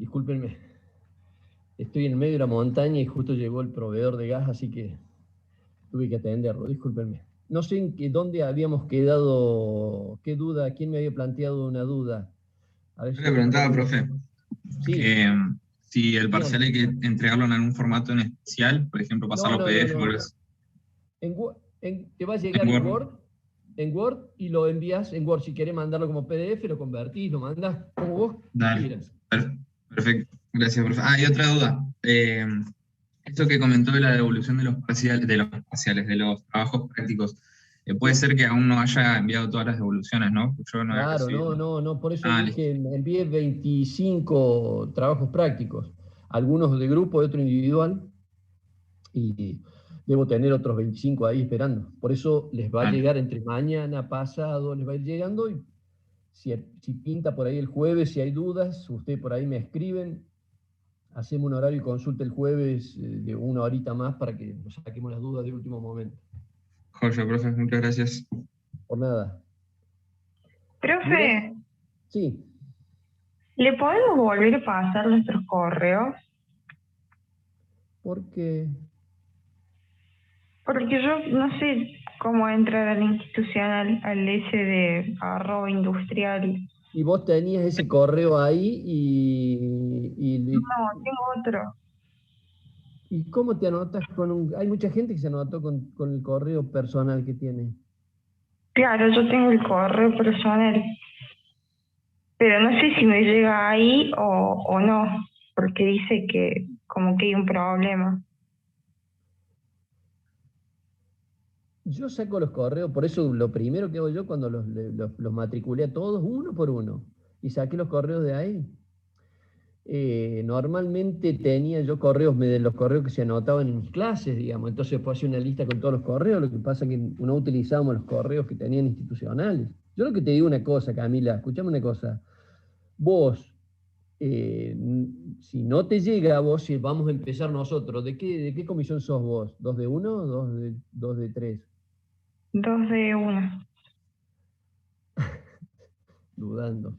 S1: Discúlpenme. Estoy en el medio de la montaña y justo llegó el proveedor de gas, así que tuve que atenderlo. Discúlpenme. No sé dónde habíamos quedado, qué duda, quién me había planteado una duda. A ver
S5: Yo
S1: si
S5: le preguntaba, profe,
S1: Sí.
S5: si el parcial hay
S1: Dígame.
S5: que entregarlo en algún formato en especial, por ejemplo, pasarlo
S1: No.
S5: PDF o algo así.
S1: Te va a llegar
S5: En
S1: en
S5: Word.
S1: Word y lo envías en Word. Si querés mandarlo como PDF, lo convertís, lo mandás como vos
S5: Dale.
S1: quieras.
S5: Perfecto. Gracias, profe. Y otra duda. Esto que comentó de la devolución de los parciales, de los trabajos prácticos, puede ser que aún no haya enviado todas las devoluciones, ¿no? Yo no he
S1: Claro,
S5: recibido.
S1: no. Por eso
S5: Listo.
S1: dije, envié 25 trabajos prácticos. Algunos de grupo y otro individual. Y debo tener otros 25 ahí esperando. Por eso les va a
S5: Dale.
S1: llegar entre mañana, pasado, les va a ir llegando. Y si pinta por ahí el jueves, si hay dudas, usted por ahí me escriben. Hacemos un horario y consulta el jueves de una horita más para que nos saquemos las dudas de último momento.
S5: Joya, profe, muchas gracias.
S1: Por nada.
S9: Profe,
S1: Sí.
S9: ¿le podemos volver a pasar nuestros correos?
S1: Porque
S9: yo no sé cómo entrar al institucional, al ese de @industrial.
S1: y vos tenías ese correo ahí
S9: No, tengo otro.
S1: ¿y cómo te anotas con un...? Hay mucha gente que se anotó con el correo personal que tiene.
S9: Claro, yo tengo el correo personal, pero no sé si me llega ahí o no, porque dice que como que hay un problema.
S1: Yo saco los correos, por eso lo primero que hago yo cuando los matriculé a todos, uno por uno, y saqué los correos de ahí. Normalmente tenía yo correos, de los correos que se anotaban en mis clases, digamos, entonces después hacía una lista con todos los correos, lo que pasa es que no utilizábamos los correos que tenían institucionales. Yo lo que te digo una cosa, Camila, escuchame una cosa, vos, si no te llega a vos, si vamos a empezar nosotros, ¿de qué comisión sos vos? ¿2 de 1 o 2 de 3?
S9: 2 de 1.
S1: Dudando.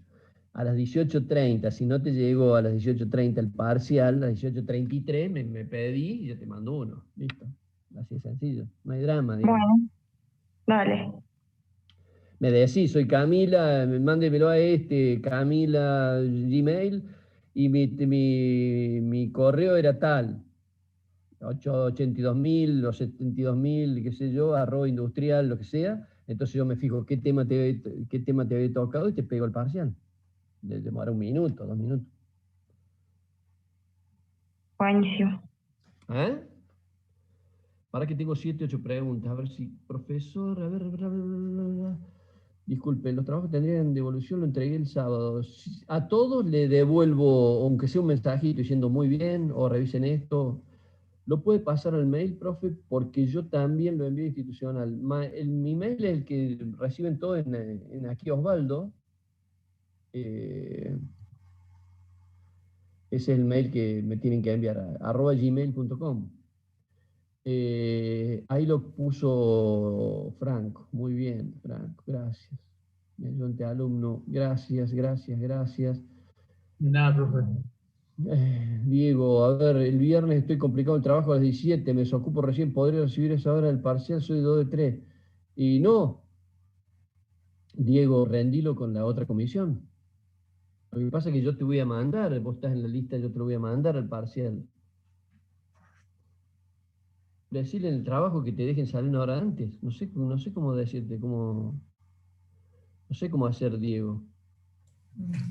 S1: A las 18:30, si no te llegó a las 18:30 el parcial, a las 18:33 me pedí y yo te mando uno. Listo. Así es sencillo. No hay drama, digamos.
S9: Bueno, dale.
S1: Me decís, soy Camila, mándemelo a Camila Gmail, y mi correo era tal, 82.000 o 72.000, qué sé yo, @industrial, lo que sea. Entonces yo me fijo qué tema te había tocado y te pego el parcial. Demora 1 minuto, 2 minutos.
S9: Buenísimo.
S1: ¿Eh? Para que tengo 7, 8 preguntas. A ver si, profesor, a ver. Disculpe, los trabajos tendrían devolución, lo entregué el sábado. A todos le devuelvo, aunque sea un mensajito diciendo muy bien, o revisen esto. Lo puede pasar al mail, profe, porque yo también lo envío institucional. Mi mail es el que reciben todo en aquí Osvaldo. Ese es el mail que me tienen que enviar a @gmail.com. Ahí lo puso Franco. Muy bien, Franco, gracias. Me ayudante alumno, gracias.
S10: Nada, profe.
S1: Diego, a ver, el viernes estoy complicado el trabajo a las 17, me desocupo recién, podría recibir esa hora del parcial, soy 2 de 3. Y no, Diego, rendilo con la otra comisión. Lo que pasa es que yo te voy a mandar, vos estás en la lista, yo te lo voy a mandar al parcial. Decirle en el trabajo que te dejen salir 1 hora antes. No sé cómo decirte, no sé cómo hacer, Diego.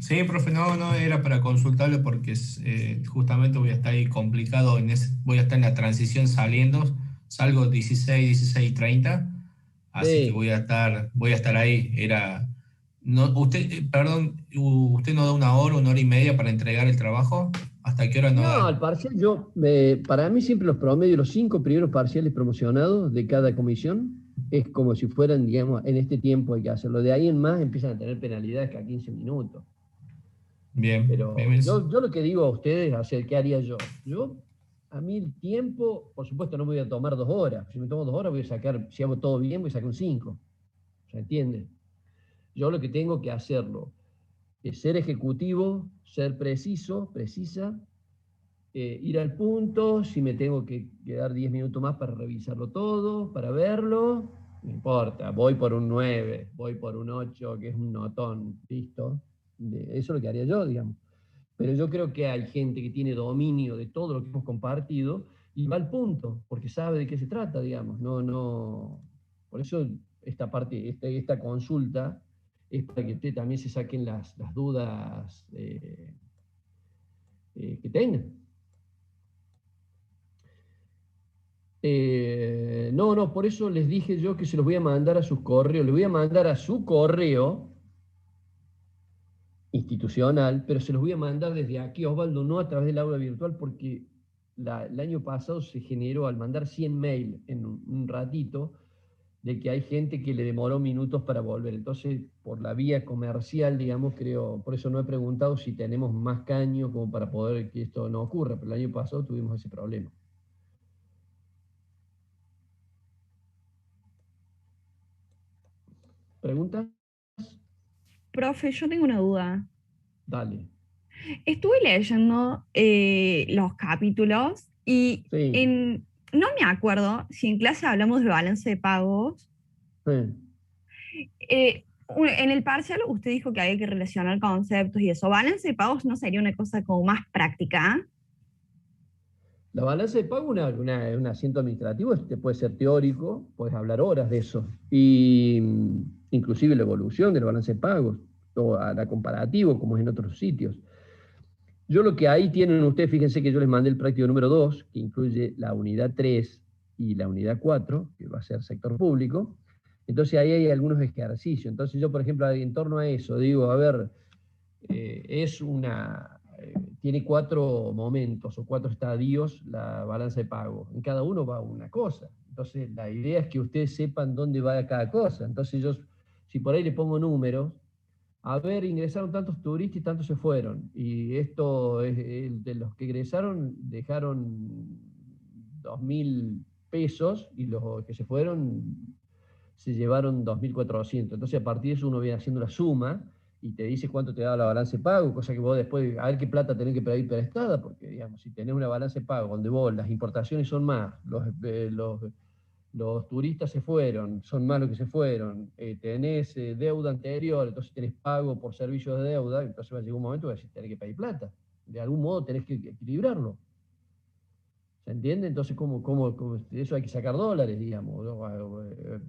S2: Sí, profe, no era para consultarle porque justamente voy a estar ahí complicado, voy a estar en la transición saliendo, salgo 16:30, así que
S1: Sí.
S2: voy a estar ahí. Perdón, ¿usted no da 1 hora y media para entregar el trabajo? ¿Hasta qué hora no
S1: No,
S2: da?
S1: al parcial para mí siempre los promedios, los 5 primeros parciales promocionados de cada comisión, es como si fueran, digamos, en este tiempo hay que hacerlo. De ahí en más empiezan a tener penalidades cada 15 minutos.
S2: Bien,
S1: Pero
S2: bien.
S1: yo lo que digo a ustedes, o sea, ¿qué haría yo? A mí el tiempo, por supuesto, no me voy a tomar 2 horas. Si me tomo 2 horas, voy a sacar, si hago todo bien, voy a sacar un 5. ¿Se entiende? Yo lo que tengo que hacerlo ser ejecutivo, ser preciso, precisa, ir al punto, si me tengo que quedar 10 minutos más para revisarlo todo, para verlo, no importa, voy por un 9, voy por un 8, que es un notón, listo. Eso es lo que haría yo, digamos. Pero yo creo que hay gente que tiene dominio de todo lo que hemos compartido y va al punto, porque sabe de qué se trata, digamos. Por eso esta parte, esta consulta es para que usted también se saquen las dudas que tengan. Por eso les dije yo que se los voy a mandar a sus correos. Les voy a mandar a su correo institucional, pero se los voy a mandar desde aquí, Osvaldo, no a través del aula virtual, porque el año pasado se generó, al mandar 100 mail en un ratito, de que hay gente que le demoró minutos para volver. Entonces, por la vía comercial, digamos, creo, por eso no he preguntado si tenemos más caño como para poder que esto no ocurra, pero el año pasado tuvimos ese problema. ¿Preguntas?
S10: Profe, yo tengo una duda.
S1: Dale.
S10: Estuve leyendo los capítulos y
S1: Sí.
S10: no me acuerdo si en clase hablamos de balance de pagos.
S1: Sí.
S10: En el parcial usted dijo que había que relacionar conceptos y eso. ¿Balance de pagos no sería una cosa como más práctica?
S1: La balanza de pago es un asiento administrativo, puede ser teórico, puedes hablar horas de eso. Y inclusive la evolución del balance de pagos, o a la comparativo, como es en otros sitios. Yo lo que ahí tienen ustedes, fíjense que yo les mandé el práctico número 2, que incluye la unidad 3 y la unidad 4, que va a ser sector público. Entonces ahí hay algunos ejercicios. Entonces yo, por ejemplo, en torno a eso, digo, a ver, tiene 4 momentos o 4 estadios la balanza de pago. En cada uno va una cosa. Entonces, la idea es que ustedes sepan dónde va cada cosa. Entonces, si por ahí le pongo números, a ver, ingresaron tantos turistas y tantos se fueron. Y esto es de los que ingresaron, dejaron 2.000 pesos y los que se fueron se llevaron 2.400. Entonces, a partir de eso uno viene haciendo la suma y te dice cuánto te da la balanza de pago, cosa que vos después, a ver qué plata tenés que pedir prestada, porque, digamos, si tenés una balanza de pago donde vos las importaciones son más, los turistas se fueron, son más los que se fueron, tenés deuda anterior, entonces tenés pago por servicios de deuda, entonces va a llegar un momento que tenés que pedir plata. De algún modo tenés que equilibrarlo. ¿Se entiende? Entonces, de eso hay que sacar dólares, digamos.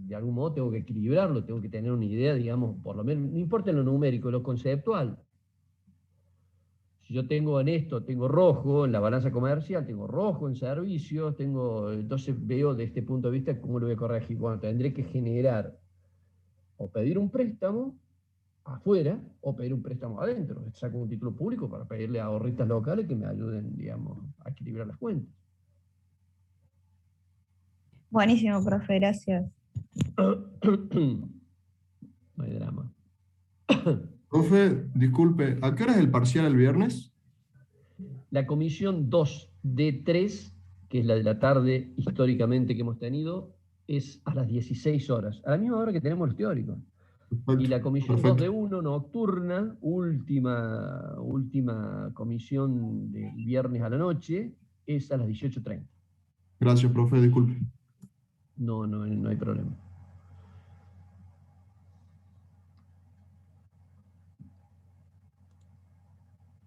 S1: De algún modo tengo que equilibrarlo, tengo que tener una idea, digamos, por lo menos, no importa en lo numérico, en lo conceptual. Si yo tengo en esto, tengo rojo en la balanza comercial, tengo rojo en servicios, entonces veo de este punto de vista cómo lo voy a corregir. Bueno, tendré que generar o pedir un préstamo afuera o pedir un préstamo adentro. Saco un título público para pedirle a ahorristas locales que me ayuden, digamos, a equilibrar las cuentas.
S10: Buenísimo, profe, gracias.
S1: No hay drama.
S7: Profe, disculpe, ¿a qué hora es el parcial el viernes?
S1: La comisión 2D3, que es la de la tarde históricamente que hemos tenido, es a las 16 horas, a la misma hora que tenemos los teóricos.
S7: Perfecto,
S1: Y la comisión
S7: perfecto.
S1: 2D1 nocturna, última comisión del viernes a la noche, es a las 18:30.
S7: Gracias, profe, disculpe.
S1: No hay problema.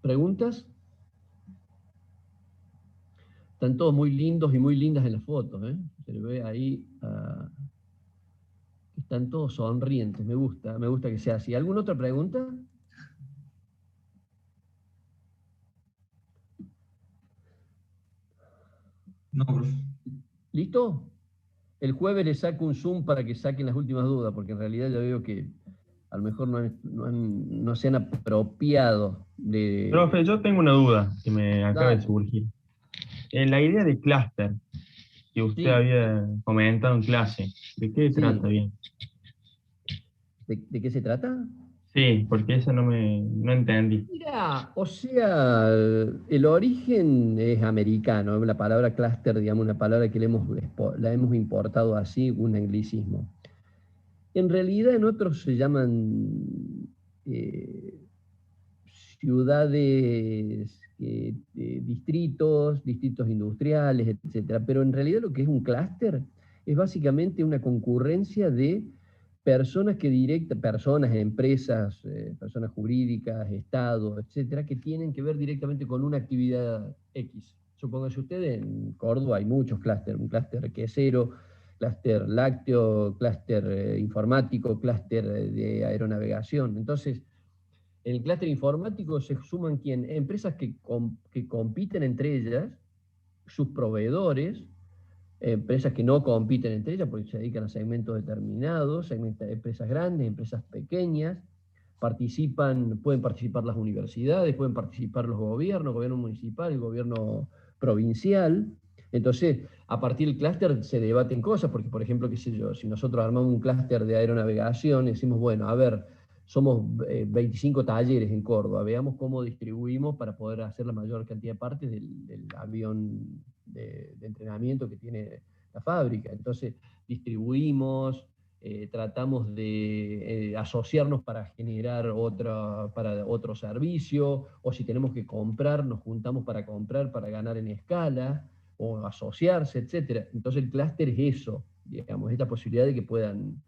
S1: ¿Preguntas? Están todos muy lindos y muy lindas en las fotos, ¿eh? Se le ve ahí, están todos sonrientes, me gusta que sea así. ¿Alguna otra pregunta?
S5: No, profe.
S1: ¿Listo? El jueves les saco un Zoom para que saquen las últimas dudas, porque en realidad yo veo que a lo mejor no se han apropiado de...
S6: Profe, yo tengo una duda que me acaba de
S1: Dale.
S6: surgir. En la idea de clúster que usted
S1: Sí.
S6: había comentado en clase, ¿de qué
S1: Sí.
S6: trata bien?
S1: ¿De qué se trata?
S6: Sí, porque esa no entendí.
S1: Mira, o sea, el origen es americano, la palabra clúster, digamos, una palabra que la hemos importado así, un anglicismo. En realidad en otros se llaman ciudades, distritos industriales, etc. Pero en realidad lo que es un clúster es básicamente una concurrencia de personas empresas, personas jurídicas, Estado, etcétera, que tienen que ver directamente con una actividad X. Supóngase ustedes, en Córdoba hay muchos clústeres, un clúster quesero, clúster lácteo, clúster informático, clúster de aeronavegación. Entonces, en el clúster informático se suman empresas que compiten entre ellas, sus proveedores, empresas que no compiten entre ellas porque se dedican a segmentos determinados, empresas grandes, empresas pequeñas, pueden participar las universidades, pueden participar los gobiernos, gobierno municipal, el gobierno provincial. Entonces, a partir del clúster se debaten cosas, porque, por ejemplo, qué sé yo, si nosotros armamos un clúster de aeronavegación, decimos, bueno, a ver, somos 25 talleres en Córdoba, veamos cómo distribuimos para poder hacer la mayor cantidad de partes del avión de entrenamiento que tiene la fábrica. Entonces, distribuimos, tratamos de asociarnos para generar otro servicio, o si tenemos que comprar, nos juntamos para comprar, para ganar en escala, o asociarse, etc. Entonces el clúster es eso, digamos, esta posibilidad de que puedan,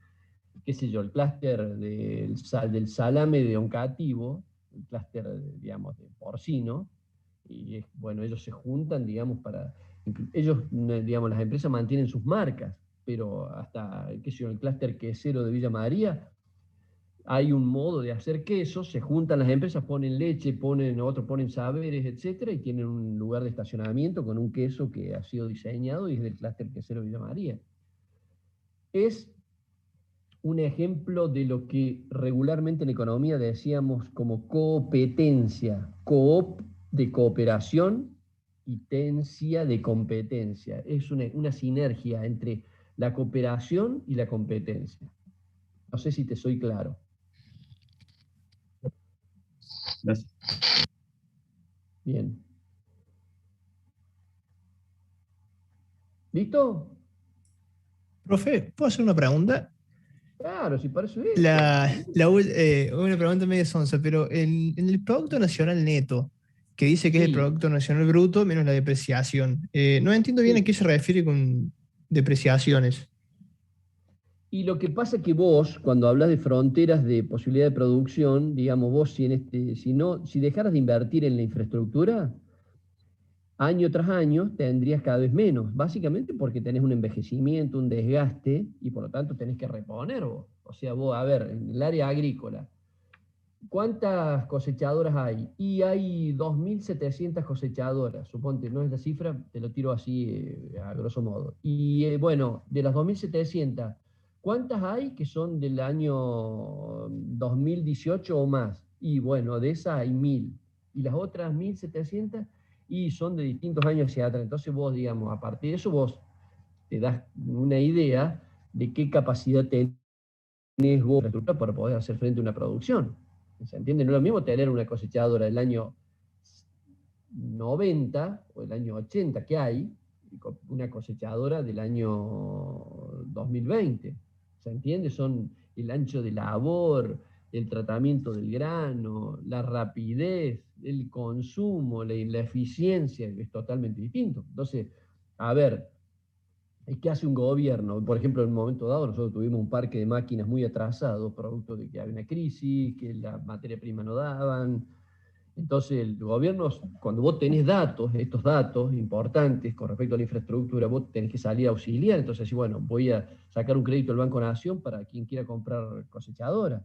S1: qué sé yo, el clúster del salame de oncativo, el clúster, digamos, de porcino, y bueno, ellos se juntan, digamos, ellos, digamos, las empresas mantienen sus marcas, pero hasta, qué sé yo, el clúster quesero de Villa María, hay un modo de hacer queso, se juntan las empresas, ponen leche, otros ponen saberes, etcétera, y tienen un lugar de estacionamiento con un queso que ha sido diseñado y es del clúster quesero de Villa María. Es un ejemplo de lo que regularmente en economía decíamos como competencia, coop de cooperación y tencia de competencia. Es una sinergia entre la cooperación y la competencia. No sé si te soy claro.
S11: Gracias.
S1: Bien. ¿Listo?
S12: Profe, ¿puedo hacer una pregunta?
S1: Claro, si para eso es.
S12: Una pregunta medio sonsa, pero en el Producto Nacional Neto, que dice que es el Producto Nacional Bruto menos la depreciación, no entiendo bien a qué se refiere con depreciaciones.
S1: Y lo que pasa es que vos, cuando hablas de fronteras de posibilidad de producción, digamos, vos si dejaras de invertir en la infraestructura, año tras año tendrías cada vez menos, básicamente porque tenés un envejecimiento, un desgaste, y por lo tanto tenés que reponer vos. O sea, vos, a ver, en el área agrícola, ¿cuántas cosechadoras hay? Y hay 2.700 cosechadoras, suponte, no es la cifra, te lo tiro así a grosso modo. Y bueno, de las 2.700, ¿cuántas hay que son del año 2018 o más? Y bueno, de esas hay 1.000. Y las otras 1.700 y son de distintos años hacia atrás. Entonces vos, digamos, a partir de eso vos te das una idea de qué capacidad tenés vos para poder hacer frente a una producción. ¿Se entiende? No es lo mismo tener una cosechadora del año 90 o el año 80 que hay, y una cosechadora del año 2020. ¿Se entiende? Son el ancho de labor, el tratamiento del grano, la rapidez, el consumo, la eficiencia, es totalmente distinto. Entonces, a ver, ¿qué hace un gobierno? Por ejemplo, en un momento dado nosotros tuvimos un parque de máquinas muy atrasado, producto de que había una crisis, que la materia prima no daban. Entonces, el gobierno, cuando vos tenés estos datos importantes con respecto a la infraestructura, vos tenés que salir a auxiliar. Entonces, bueno, voy a sacar un crédito del Banco Nación para quien quiera comprar cosechadora.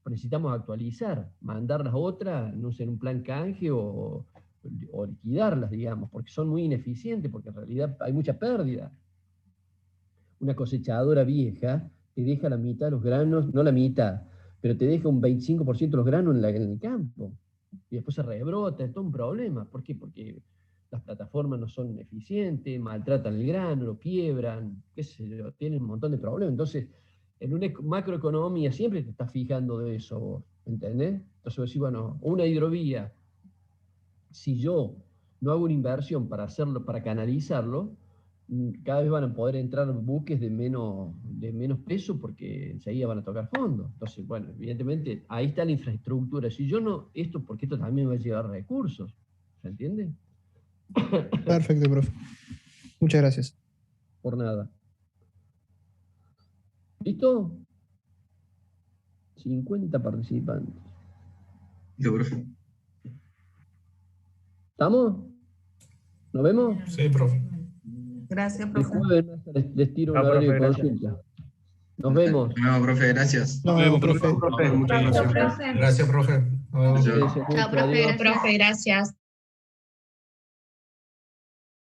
S1: Necesitamos actualizar, mandarlas a otras, no sé, en un plan canje o liquidarlas, digamos, porque son muy ineficientes, porque en realidad hay mucha pérdida. Una cosechadora vieja te deja la mitad de los granos, no la mitad, pero te deja un 25% de los granos en el campo. Y después se rebrota, es todo un problema. ¿Por qué? Porque las plataformas no son eficientes, maltratan el grano, lo quiebran, qué sé yo, tienen un montón de problemas. Entonces, en una macroeconomía siempre te estás fijando de eso vos, ¿entendés? Entonces vos decís, bueno, una hidrovía, si yo no hago una inversión para hacerlo, para canalizarlo, cada vez van a poder entrar buques de menos peso porque enseguida van a tocar fondo. Entonces, bueno, evidentemente, ahí está la infraestructura. Si yo no, porque esto también va a llevar recursos, ¿se entiende?
S12: Perfecto, profe. Muchas gracias.
S1: Por nada. ¿Listo? 50 participantes.
S5: Listo, profe.
S1: ¿Estamos? ¿Nos vemos?
S2: Sí, profe.
S11: Gracias,
S1: El
S11: profe.
S1: jueves les tiro un
S6: No,
S1: horario de
S6: profe, gracias.
S1: consulta. Nos vemos.
S5: No, profe, gracias.
S12: No, profe.
S7: Muchas gracias.
S2: Gracias, profe. Nos vemos.
S1: Cuídense mucho,
S11: Chao, profe.
S1: adiós.
S11: Profe, gracias.